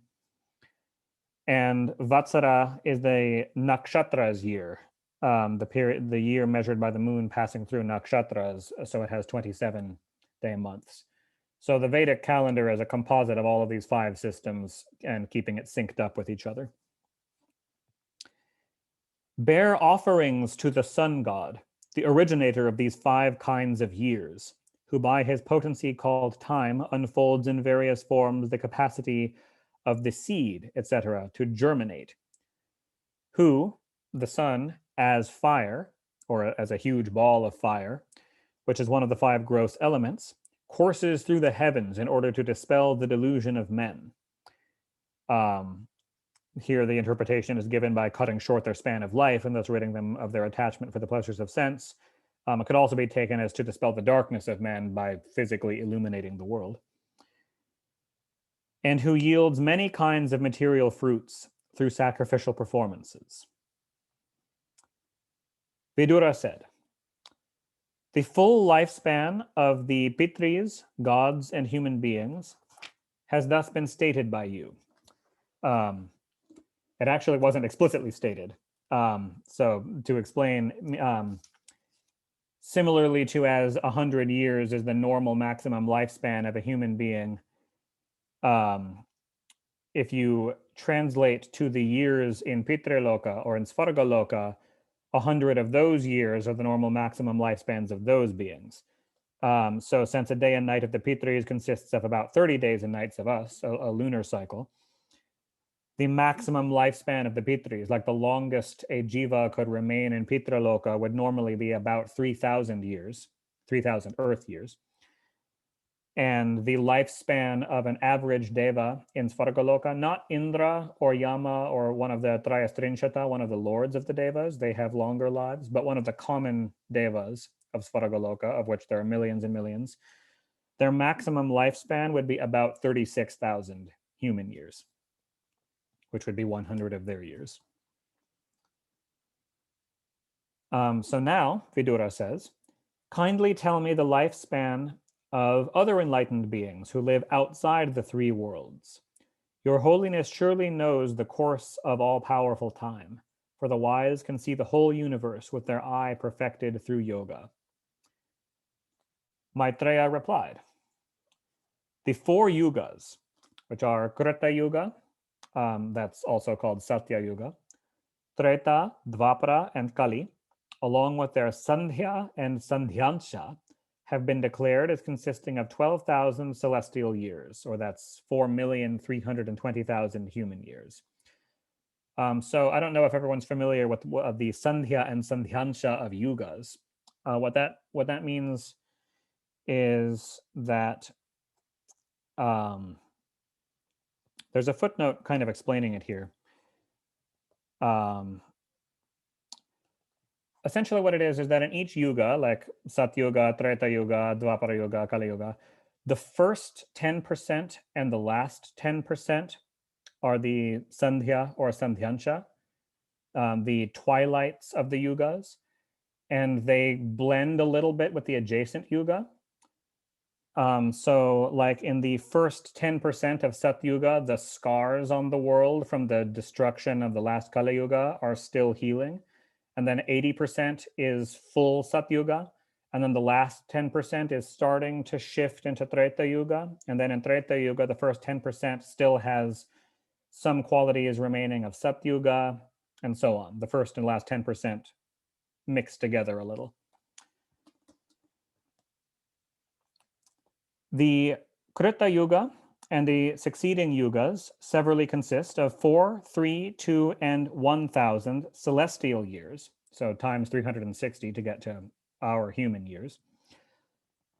And Vatsara is the nakshatra's year, the year measured by the moon passing through nakshatras, so it has 27 day months. So the Vedic calendar is a composite of all of these 5 systems and keeping it synced up with each other. Bear offerings to the sun god, the originator of these 5 kinds of years, who by his potency called time unfolds in various forms the capacity of the seed, etc., to germinate. Who, the sun, as fire, or as a huge ball of fire, which is one of the 5 gross elements, courses through the heavens in order to dispel the delusion of men. Here, the interpretation is given by cutting short their span of life and thus ridding them of their attachment for the pleasures of sense. It could also be taken as to dispel the darkness of men by physically illuminating the world. And who yields many kinds of material fruits through sacrificial performances. Vidura said, the full lifespan of the Pitris, gods, and human beings has thus been stated by you. It actually wasn't explicitly stated. So to explain, similarly to as 100 years is the normal maximum lifespan of a human being, if you translate to the years in Pitriloka or in Svargaloka, 100 of those years are the normal maximum lifespans of those beings. So since a day and night of the Pitris consists of about 30 days and nights of us, a lunar cycle, the maximum lifespan of the Pitris, like the longest a jiva could remain in Pitraloka, would normally be about 3,000 years, 3,000 Earth years. And the lifespan of an average deva in Svargaloka, not Indra or Yama or one of the Trayastrinshata, one of the lords of the devas, they have longer lives, but one of the common devas of Svargaloka, of which there are millions and millions, their maximum lifespan would be about 36,000 human years, which would be 100 of their years. So now, Vidura says, kindly tell me the lifespan of other enlightened beings who live outside the 3 worlds. Your holiness surely knows the course of all-powerful time, for the wise can see the whole universe with their eye perfected through yoga. Maitreya replied, the 4 yugas, which are Krita Yuga, that's also called Satya Yuga, Treta, Dvapara, and Kali, along with their Sandhya and Sandhyansha, have been declared as consisting of 12,000 celestial years, or that's 4,320,000 human years. So I don't know if everyone's familiar with the Sandhya and Sandhyansha of yugas. What that means is that there's a footnote kind of explaining it here. Essentially what it is that in each yuga, like Satyuga, Treta Yuga, Dvapara Yuga, Kali Yuga, the first 10% and the last 10% are the Sandhya or Sandhyansha, the twilights of the yugas, and they blend a little bit with the adjacent yuga. So like in the first 10% of Satyuga, the scars on the world from the destruction of the last Kali Yuga are still healing. And then 80% is full Satyuga. And then the last 10% is starting to shift into Treta Yuga. And then in Treta Yuga, the first 10% still has some qualities remaining of Satyuga, and so on. The first and last 10% mixed together a little. The Krita Yuga and the succeeding yugas severally consist of 4, 3, 2, and 1,000 celestial years, so times 360 to get to our human years,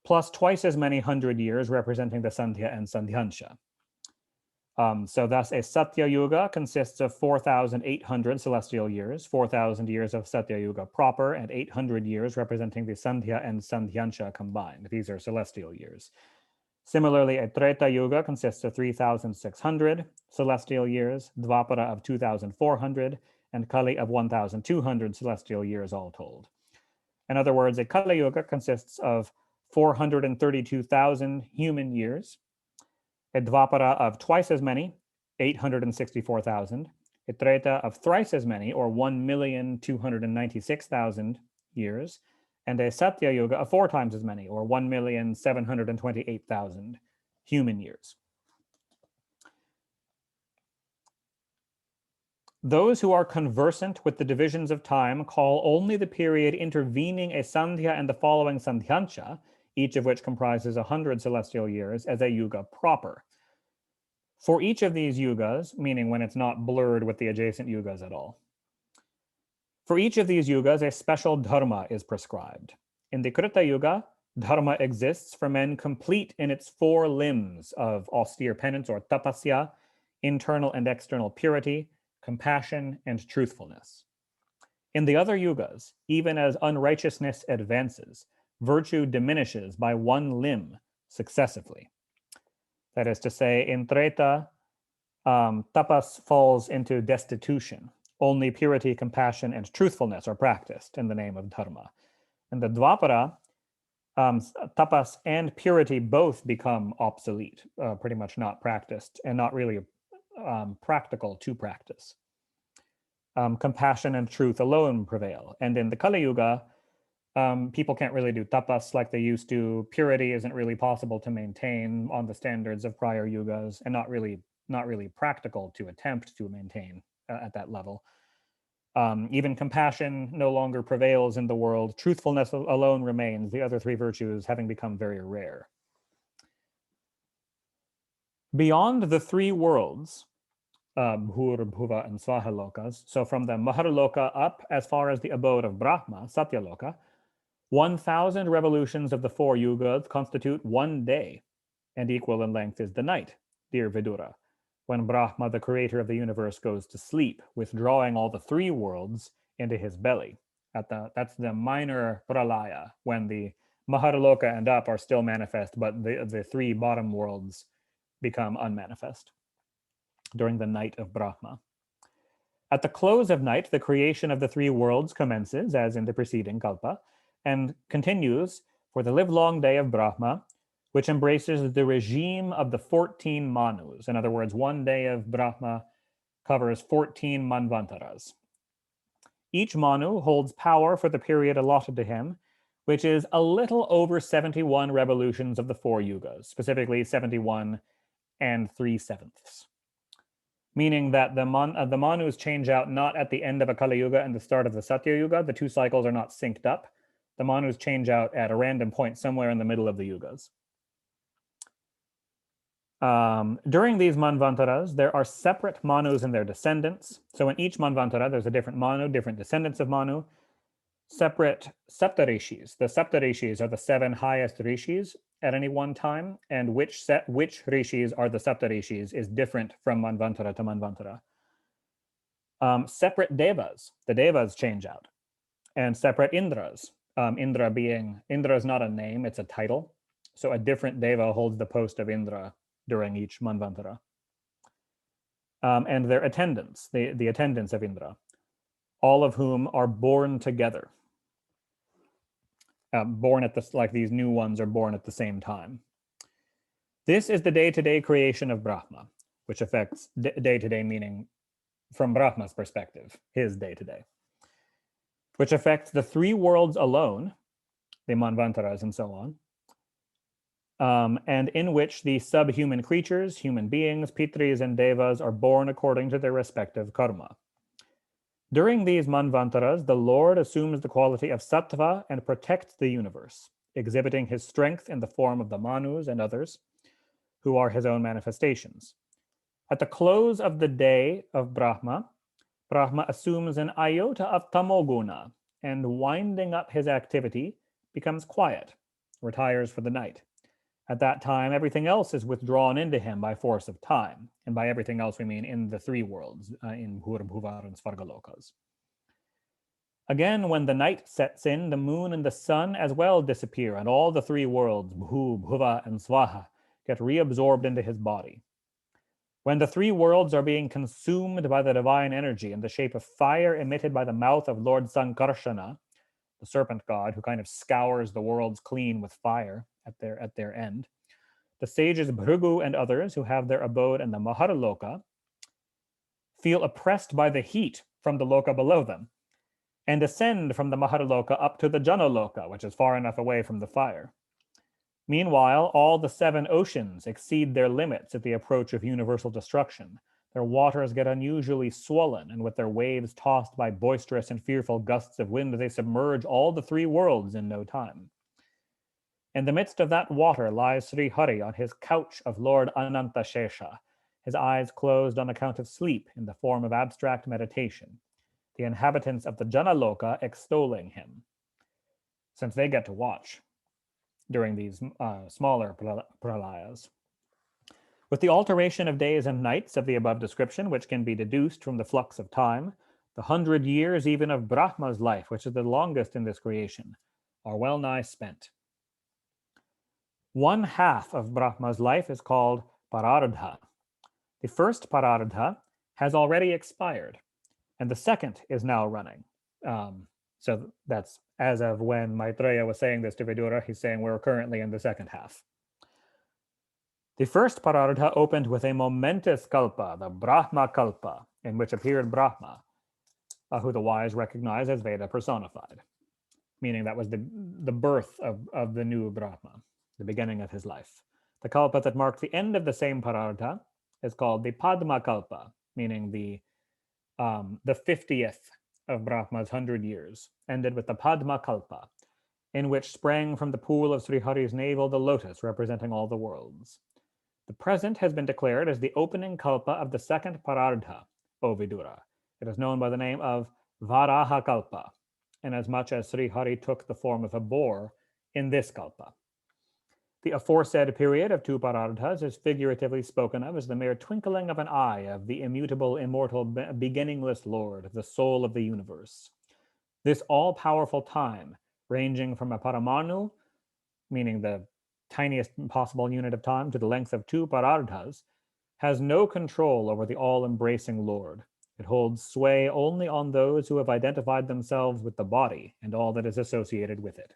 plus twice as many 100 years representing the Sandhya and Sandhyansha. So thus a Satya Yuga consists of 4,800 celestial years, 4,000 years of Satya Yuga proper, and 800 years representing the Sandhya and Sandhyansha combined. These are celestial years. Similarly, a Treta Yuga consists of 3,600 celestial years, Dvapara of 2,400, and Kali of 1,200 celestial years all told. In other words, a Kali Yuga consists of 432,000 human years, a Dvapara of twice as many, 864,000, a Treta of thrice as many, or 1,296,000 years, and a Satya Yuga of 4 times as many, or 1,728,000 human years. Those who are conversant with the divisions of time call only the period intervening a Sandhya and the following Sandhyancha, each of which comprises 100 celestial years, as a yuga proper. For each of these yugas, meaning when it's not blurred with the adjacent yugas at all, for each of these yugas, a special dharma is prescribed. In the Krita Yuga, dharma exists for men complete in its 4 limbs of austere penance or tapasya, internal and external purity, compassion, and truthfulness. In the other yugas, even as unrighteousness advances, virtue diminishes by 1 limb successively. That is to say, in Treta, tapas falls into destitution. Only purity, compassion, and truthfulness are practiced in the name of dharma. In the Dvapara, tapas and purity both become obsolete, pretty much not practiced, and not really practical to practice. Compassion and truth alone prevail. And in the Kali Yuga, people can't really do tapas like they used to. Purity isn't really possible to maintain on the standards of prior yugas, and not really practical to attempt to maintain at that level. Even compassion no longer prevails in the world. Truthfulness alone remains, the other 3 virtues having become very rare. Beyond the 3 worlds, Bhur, Bhuva, and Swaha lokas, so from the Maharloka up as far as the abode of Brahma, Satya Loka, 1,000 revolutions of the 4 yugas constitute 1 day, and equal in length is the night, dear Vidura, when Brahma, the creator of the universe, goes to sleep, withdrawing all the 3 worlds into his belly. That's the minor pralaya, when the Maharloka and up are still manifest, but the 3 bottom worlds become unmanifest during the night of Brahma. At the close of night, the creation of the 3 worlds commences, as in the preceding kalpa, and continues for the livelong day of Brahma, which embraces the regime of the 14 manus. In other words, 1 day of Brahma covers 14 manvantaras. Each manu holds power for the period allotted to him, which is a little over 71 revolutions of the 4 yugas, specifically 71 and 3/7, meaning that the manus change out not at the end of a Kali Yuga and the start of the Satya Yuga. The 2 cycles are not synced up. The manus change out at a random point somewhere in the middle of the yugas. During these manvantaras, there are separate manus and their descendants. So in each manvantara, there's a different manu, different descendants of manu, separate saptarishis. The saptarishis are the 7 highest rishis at any one time, and which rishis are the saptarishis is different from manvantara to manvantara. Separate devas, the devas change out, and separate indras. Indra is not a name, it's a title. So a different deva holds the post of Indra during each manvantara. And their attendants, the attendants of Indra, all of whom are born together. Born at like these new ones are born at the same time. This is the day-to-day creation of Brahma, which affects day-to-day meaning from Brahma's perspective, his day-to-day, which affects the 3 worlds alone, the manvantaras and so on, and in which the subhuman creatures, human beings, pitris, and devas are born according to their respective karma. During these manvantaras, the Lord assumes the quality of sattva and protects the universe, exhibiting his strength in the form of the manus and others, who are his own manifestations. At the close of the day of Brahma, Brahma assumes an iota of tamoguna, and winding up his activity, becomes quiet, retires for the night. At that time, everything else is withdrawn into him by force of time. And by everything else, we mean in the 3 worlds, in Bhur, Bhuva, and Svargalokas. Again, when the night sets in, the moon and the sun as well disappear, and all the 3 worlds, Bhu, Bhuva, and Swaha, get reabsorbed into his body. When the three worlds are being consumed by the divine energy in the shape of fire emitted by the mouth of Lord Sankarshana, the serpent god who kind of scours the worlds clean with fire at their end, the sages Bhrigu and others who have their abode in the Maharaloka feel oppressed by the heat from the loka below them and ascend from the Maharaloka up to the Janaloka, which is far enough away from the fire. Meanwhile, all the 7 oceans exceed their limits at the approach of universal destruction. Their waters get unusually swollen, and with their waves tossed by boisterous and fearful gusts of wind, they submerge all the 3 worlds in no time. In the midst of that water lies Sri Hari on his couch of Lord Anantashesha, his eyes closed on account of sleep in the form of abstract meditation, the inhabitants of the Janaloka extolling him, since they get to watch during these smaller pralayas. With the alteration of days and nights of the above description, which can be deduced from the flux of time, the 100 years even of Brahma's life, which is the longest in this creation, are well nigh spent. 1/2 of Brahma's life is called Parardha. The first Parardha has already expired, and the second is now running. So that's as of when Maitreya was saying this to Vidura, he's saying we're currently in the second half. The first Parardha opened with a momentous kalpa, the Brahma kalpa, in which appeared Brahma, who the wise recognize as Veda personified, meaning that was the birth of the new Brahma, the beginning of his life. The kalpa that marked the end of the same Parardha is called the Padma kalpa, meaning the 50th of Brahma's 100 years, ended with the Padma kalpa, in which sprang from the pool of Sri Hari's navel the lotus representing all the worlds. The present has been declared as the opening kalpa of the second Parardha, O Vidura. It is known by the name of Varaha kalpa, inasmuch as Sri Hari took the form of a boar in this kalpa. The aforesaid period of 2 Parardhas is figuratively spoken of as the mere twinkling of an eye of the immutable, immortal, beginningless Lord, the soul of the universe. This all-powerful time, ranging from a paramanu, meaning the tiniest possible unit of time, to the length of 2 Parardhas, has no control over the all-embracing Lord. It holds sway only on those who have identified themselves with the body and all that is associated with it.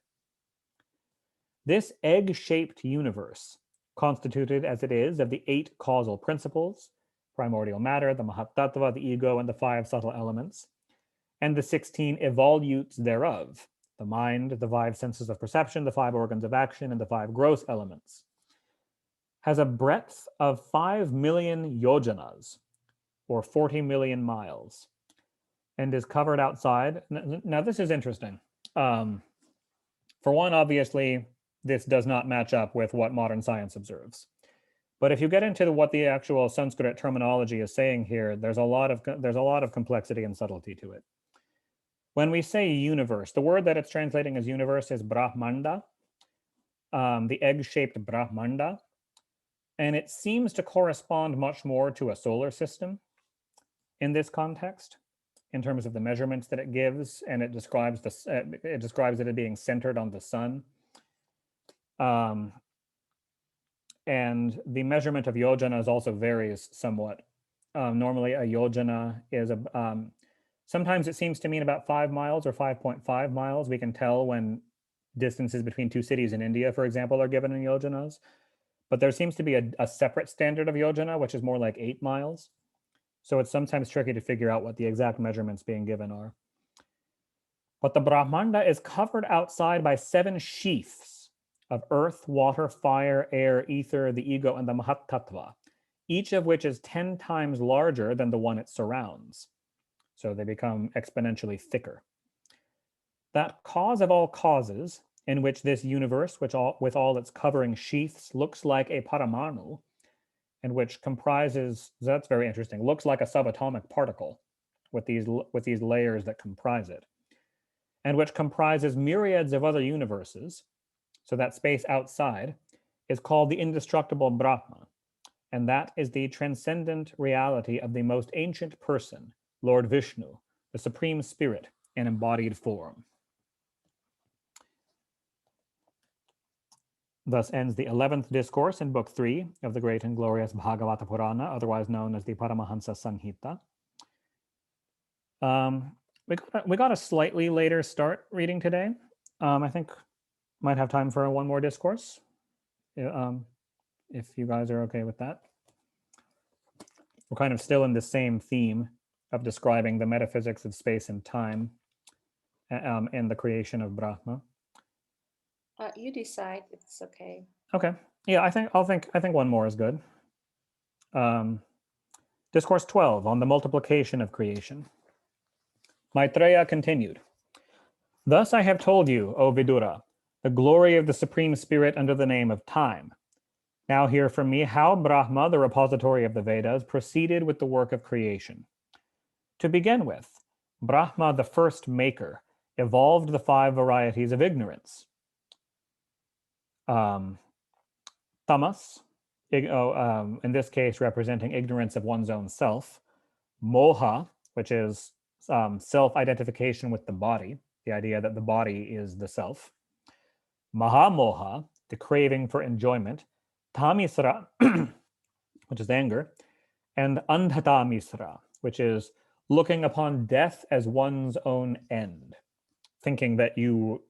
This egg-shaped universe, constituted as it is of the 8 causal principles, primordial matter, the Mahatattva, the ego, and the 5 subtle elements, and the 16 evolutes thereof, the mind, the 5 senses of perception, the 5 organs of action, and the 5 gross elements, has a breadth of 5 million yojanas, or 40 million miles, and is covered outside. Now, this is interesting. For one, obviously, this does not match up with what modern science observes. But if you get into what the actual Sanskrit terminology is saying here, there's a lot of complexity and subtlety to it. When we say universe, the word that it's translating as universe is Brahmanda, the egg-shaped Brahmanda, and it seems to correspond much more to a solar system in this context, in terms of the measurements that it gives, and it describes it as being centered on the sun. And the measurement of yojanas also varies somewhat. Normally, a yojana is sometimes it seems to mean about 5 miles or 5.5 miles. We can tell when distances between 2 cities in India, for example, are given in yojanas. But there seems to be a separate standard of yojana, which is more like 8 miles. So it's sometimes tricky to figure out what the exact measurements being given are. But the Brahmanda is covered outside by 7 sheaths of earth, water, fire, air, ether, the ego, and the Mahatattva, each of which is 10 times larger than the one it surrounds. So they become exponentially thicker. That cause of all causes, in which this universe, with all its covering sheaths, looks like a paramanu, and which comprises, that's very interesting, looks like a subatomic particle with these layers that comprise it, and which comprises myriads of other universes. So that space outside is called the indestructible Brahma, and that is the transcendent reality of the most ancient person, Lord Vishnu, the Supreme Spirit in embodied form. Thus ends the 11th discourse in Book 3 of the great and glorious Bhagavata Purana, otherwise known as the Paramahansa Samhita. We got a slightly later start reading today. I think might have time for one more discourse, if you guys are okay with that. We're kind of still in the same theme of describing the metaphysics of space and time and the creation of Brahma. You decide. It's okay. Okay. Yeah, I think one more is good. Discourse 12 on the multiplication of creation. Maitreya continued. Thus I have told you, O Vidura, the glory of the Supreme Spirit under the name of time. Now hear from me how Brahma, the repository of the Vedas, proceeded with the work of creation. To begin with, Brahma, the first maker, evolved the 5 varieties of ignorance. Tamas, in this case representing ignorance of one's own self. Moha, which is self-identification with the body, the idea that the body is the self. Mahamoha, the craving for enjoyment. Tamisra, which is anger. And Andhatamisra, which is looking upon death as one's own end, thinking that you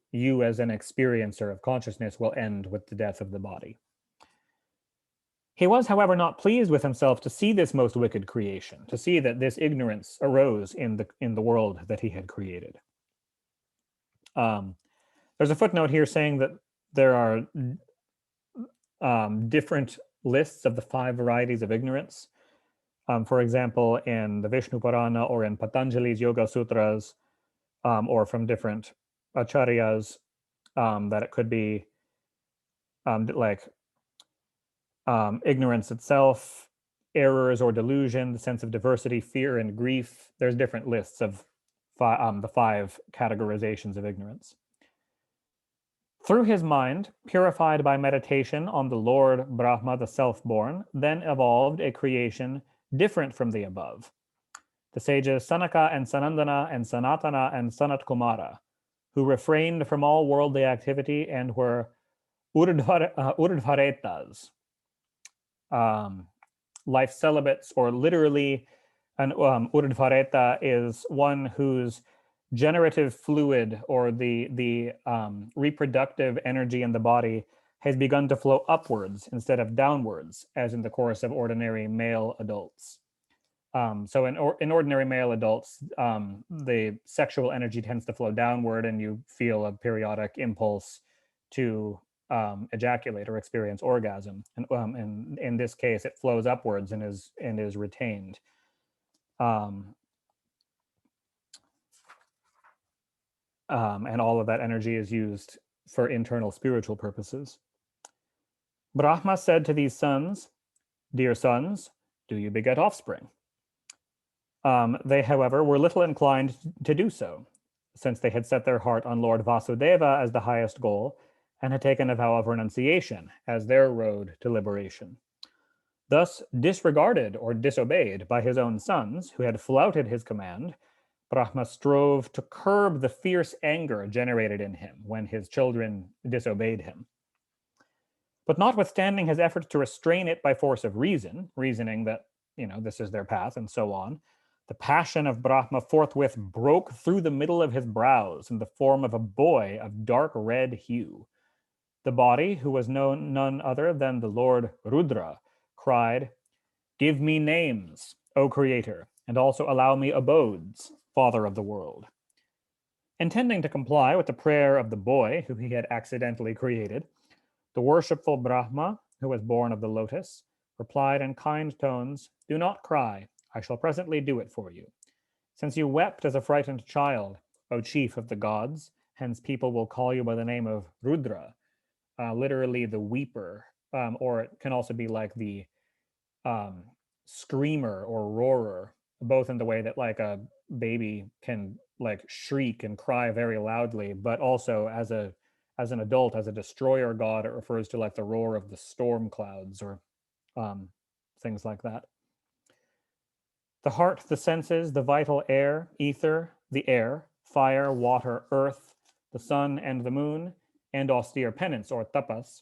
as an experiencer of consciousness will end with the death of the body. He was, however, not pleased with himself to see this most wicked creation, to see that this ignorance arose in the world that he had created. There's a footnote here saying that there are different lists of the 5 varieties of ignorance. For example, in the Vishnu Purana or in Patanjali's Yoga Sutras, or from different acharyas, that it could be ignorance itself, errors or delusion, the sense of diversity, fear, and grief. There's different lists of the 5 categorizations of ignorance. Through his mind, purified by meditation on the Lord Brahma, the self-born, then evolved a creation different from the above. The sages Sanaka and Sanandana and Sanatana and Sanat Kumara, who refrained from all worldly activity and were Urdhvaretas, life celibates, or literally an Urdhvareta is one whose generative fluid or the reproductive energy in the body has begun to flow upwards instead of downwards, as in the course of ordinary male adults. So in ordinary male adults, the sexual energy tends to flow downward, and you feel a periodic impulse to ejaculate or experience orgasm. And in this case, it flows upwards and is retained. And all of that energy is used for internal spiritual purposes. Brahma said to these sons, "Dear sons, do you beget offspring?" They, however, were little inclined to do so, since they had set their heart on Lord Vasudeva as the highest goal and had taken a vow of renunciation as their road to liberation. Thus, disregarded or disobeyed by his own sons, who had flouted his command, Brahma strove to curb the fierce anger generated in him when his children disobeyed him. But notwithstanding his efforts to restrain it by force of reasoning that, this is their path and so on, the passion of Brahma forthwith broke through the middle of his brows in the form of a boy of dark red hue. The body, who was none other than the Lord Rudra, cried, "Give me names, O Creator, and also allow me abodes, Father of the world." Intending to comply with the prayer of the boy who he had accidentally created, the worshipful Brahma, who was born of the lotus, replied in kind tones, "Do not cry. I shall presently do it for you. Since you wept as a frightened child, O chief of the gods, hence people will call you by the name of Rudra, literally the weeper, or it can also be like the screamer or roarer, both in the way that like a baby can like shriek and cry very loudly, but also as an adult, as a destroyer god, it refers to like the roar of the storm clouds or things like that. The heart, the senses, the vital air, ether, the air, fire, water, earth, the sun and the moon, and austere penance or tapas,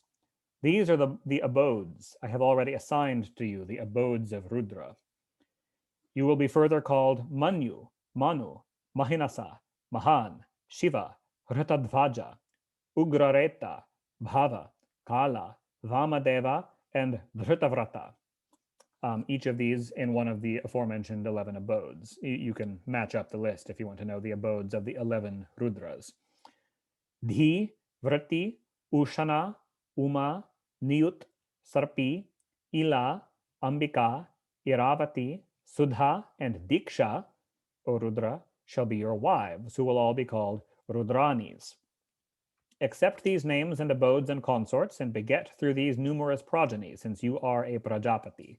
These are the abodes I have already assigned to you, the abodes of Rudra. You will be further called Manu, Manu, Mahinasa, Mahan, Shiva, Hritadvaja, Ugrareta, Bhava, Kala, Vamadeva, and Dhritavrata. Each of these in one of the aforementioned 11 abodes. You can match up the list if you want to know the abodes of the 11 Rudras. Dhi, Vrati, Ushana, Uma, Niyut, Sarpi, Ila, Ambika, Iravati, Sudha, and Diksha, O Rudra, shall be your wives, who will all be called Rudranis. Accept these names and abodes and consorts, and beget through these numerous progeny, since you are a Prajapati.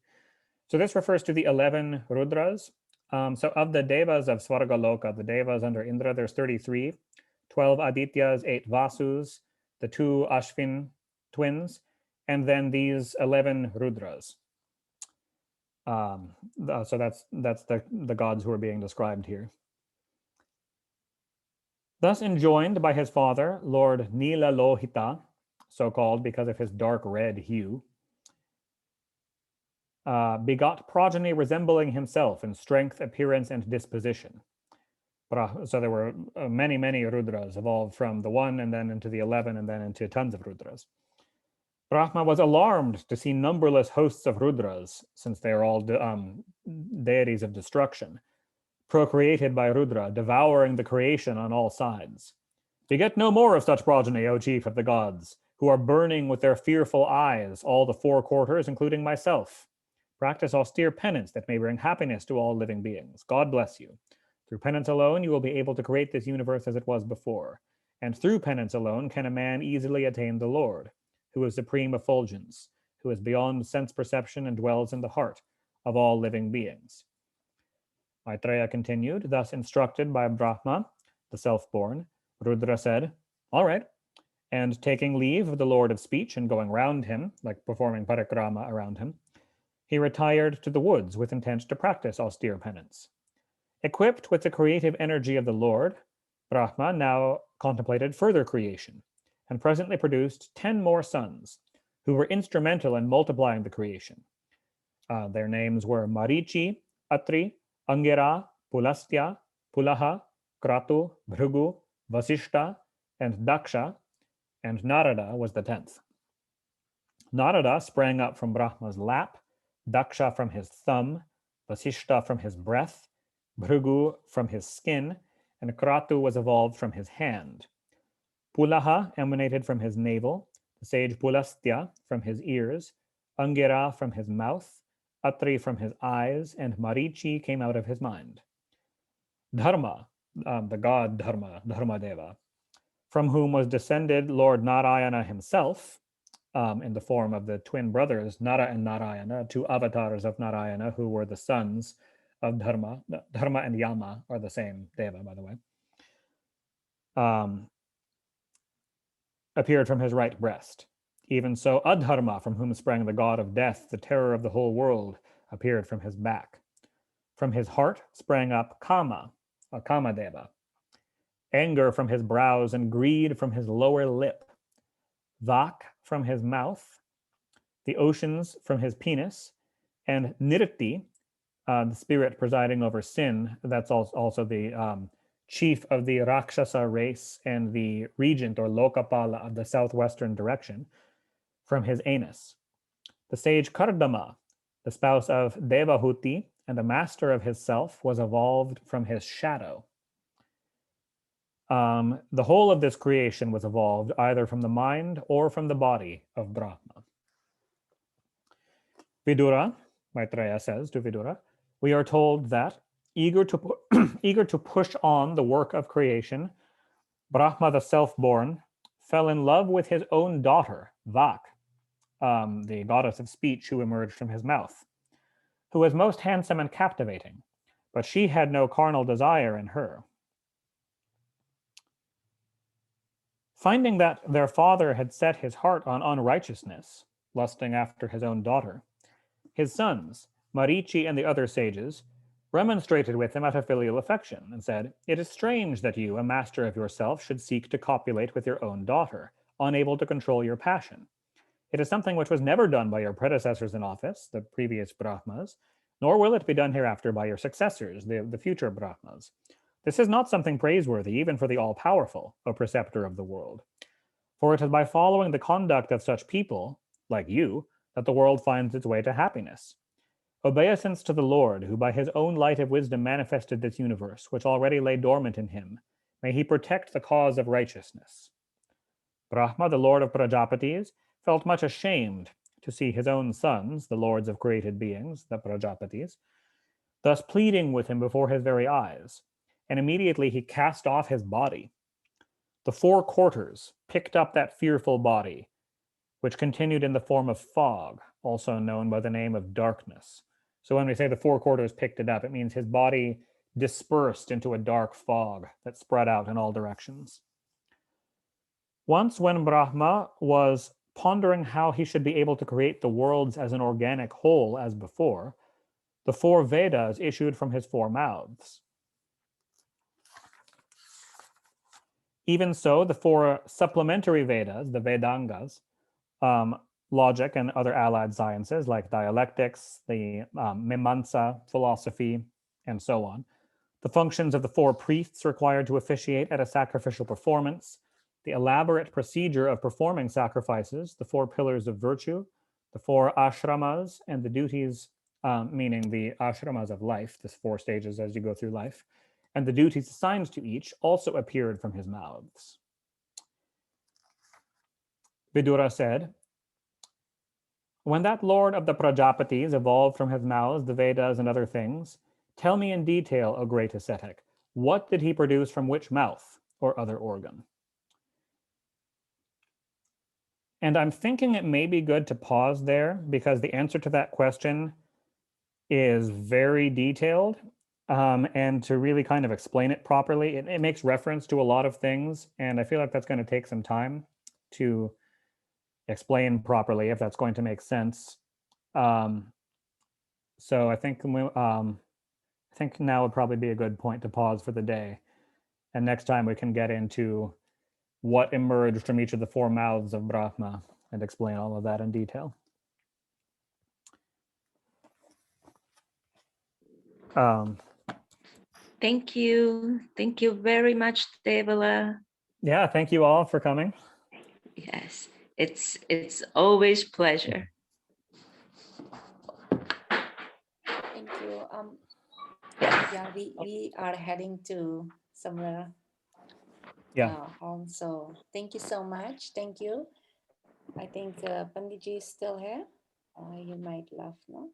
So this refers to the 11 Rudras. So of the Devas of Svargaloka, the Devas under Indra, there's 33, 12 Adityas, 8 Vasus, the 2 Ashvin twins, and then these 11 Rudras. So that's the gods who are being described here. Thus enjoined by his father, Lord Nila Lohita, so called because of his dark red hue, begot progeny resembling himself in strength, appearance, and disposition. So there were many, many Rudras evolved from the 1 and then into the 11 and then into tons of Rudras. Brahma was alarmed to see numberless hosts of Rudras, since they are all deities of destruction, procreated by Rudra, devouring the creation on all sides. Beget no more of such progeny, O chief of the gods, who are burning with their fearful eyes all the 4 quarters, including myself. Practice austere penance that may bring happiness to all living beings. God bless you. Through penance alone, you will be able to create this universe as it was before. And through penance alone can a man easily attain the Lord, who is supreme effulgence, who is beyond sense perception and dwells in the heart of all living beings. Maitreya continued, thus instructed by Brahma, the self-born, Rudra said, all right, and taking leave of the Lord of Speech and going round him, like performing parikrama around him, he retired to the woods with intent to practice austere penance. Equipped with the creative energy of the Lord, Brahma now contemplated further creation and presently produced 10 more sons who were instrumental in multiplying the creation. Their names were Marichi, Atri, Angira, Pulastya, Pulaha, Kratu, Bhrigu, Vasishta, and Daksha, and Narada was the 10th. Narada sprang up from Brahma's lap, Daksha from his thumb, Vasishta from his breath, Bhrigu from his skin, and Kratu was evolved from his hand. Pulaha emanated from his navel, the sage Pulastya from his ears, Angira from his mouth, Atri from his eyes, and Marichi came out of his mind. Dharma, the god Dharma, Dharmadeva, from whom was descended Lord Narayana himself, in the form of the twin brothers, Nara and Narayana, 2 avatars of Narayana, who were the sons of Dharma. Dharma and Yama are the same Deva, by the way. Appeared from his right breast. Even so, Adharma, from whom sprang the god of death, the terror of the whole world, appeared from his back. From his heart sprang up Kama, a Kamadeva. Anger from his brows and greed from his lower lip. Vak from his mouth, the oceans from his penis, and Nirti, the spirit presiding over sin. That's also the chief of the Rakshasa race and the regent or Lokapala of the southwestern direction, from his anus. The sage Kardama, the spouse of Devahuti and the master of his self, was evolved from his shadow. The whole of this creation was evolved either from the mind or from the body of Brahma. Vidura, Maitreya says to Vidura, we are told that, eager to push on the work of creation, Brahma the self-born fell in love with his own daughter, Vak, the goddess of speech who emerged from his mouth, who was most handsome and captivating, but she had no carnal desire in her. Finding that their father had set his heart on unrighteousness, lusting after his own daughter, his sons, Marichi and the other sages, remonstrated with him out of filial affection and said, it is strange that you, a master of yourself, should seek to copulate with your own daughter, unable to control your passion. It is something which was never done by your predecessors in office, the previous Brahmas, nor will it be done hereafter by your successors, the future Brahmas. This is not something praiseworthy, even for the all-powerful, O preceptor of the world. For it is by following the conduct of such people, like you, that the world finds its way to happiness. Obeisance to the Lord, who by his own light of wisdom manifested this universe, which already lay dormant in him. May he protect the cause of righteousness. Brahma, the lord of Prajapatis, felt much ashamed to see his own sons, the lords of created beings, the Prajapatis, thus pleading with him before his very eyes, and immediately he cast off his body. The four quarters picked up that fearful body, which continued in the form of fog, also known by the name of darkness. So when we say the four quarters picked it up, it means his body dispersed into a dark fog that spread out in all directions. Once when Brahma was pondering how he should be able to create the worlds as an organic whole as before, the four Vedas issued from his four mouths. Even so, the four supplementary Vedas, the Vedangas, logic and other allied sciences like dialectics, the Mimamsa philosophy, and so on, the functions of the four priests required to officiate at a sacrificial performance, the elaborate procedure of performing sacrifices, the four pillars of virtue, the four ashramas, and the duties, meaning the ashramas of life, the four stages as you go through life, and the duties assigned to each also appeared from his mouths. Vidura said, when that lord of the Prajapatis evolved from his mouths the Vedas and other things, tell me in detail, O great ascetic, what did he produce from which mouth or other organ? And I'm thinking it may be good to pause there because the answer to that question is very detailed. And to really kind of explain it properly, it makes reference to a lot of things. And I feel like that's going to take some time to explain properly, if that's going to make sense. So I think now would probably be a good point to pause for the day. And next time we can get into what emerged from each of the four mouths of Brahma and explain all of that in detail. Thank you. Thank you very much, Devala. Yeah, thank you all for coming. Yes, it's always pleasure. Thank you. Yeah, we are heading to somewhere home. So thank you so much. Thank you. I think Panditji is still here. You might laugh, no?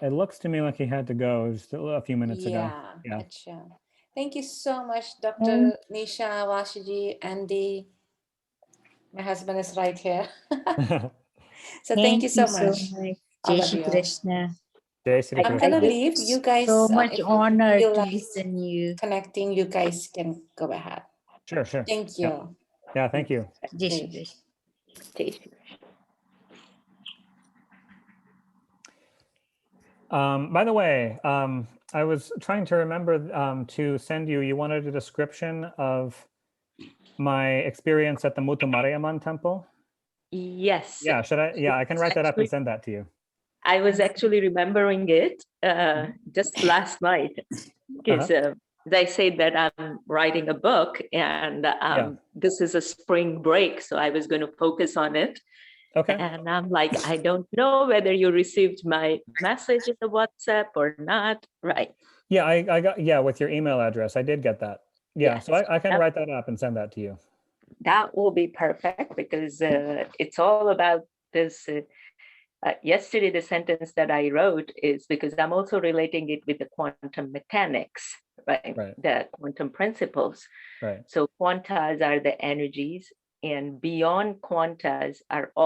It looks to me like he had to go just a few minutes ago. Yeah. Thank you so much, Dr. Nisha, Vashiji, Andy. My husband is right here. So thank you so much. Jai Shri Krishna. I'm gonna leave. You guys, so much if you honor feel to like listen you. connecting, you guys can go ahead. Sure. Thank you. Yeah, thank you. Jai Shri Krishna. Jai Shri Krishna. By the way, I was trying to remember to send you wanted a description of my experience at the Muthumariamman temple. Yes. Yeah, should I? Yeah, I can write that up and send that to you. I was actually remembering it just last night because as I said that I'm writing a book and this is a spring break, so I was going to focus on it. Okay. And I'm like, I don't know whether you received my message in the WhatsApp or not. Right. Yeah, I got, with your email address. I did get that. Yeah, yes. So I can write that up and send that to you. That will be perfect because it's all about this. Yesterday, the sentence that I wrote is because I'm also relating it with the quantum mechanics, right? The quantum principles. Right. So quantas are the energies and beyond quantas are all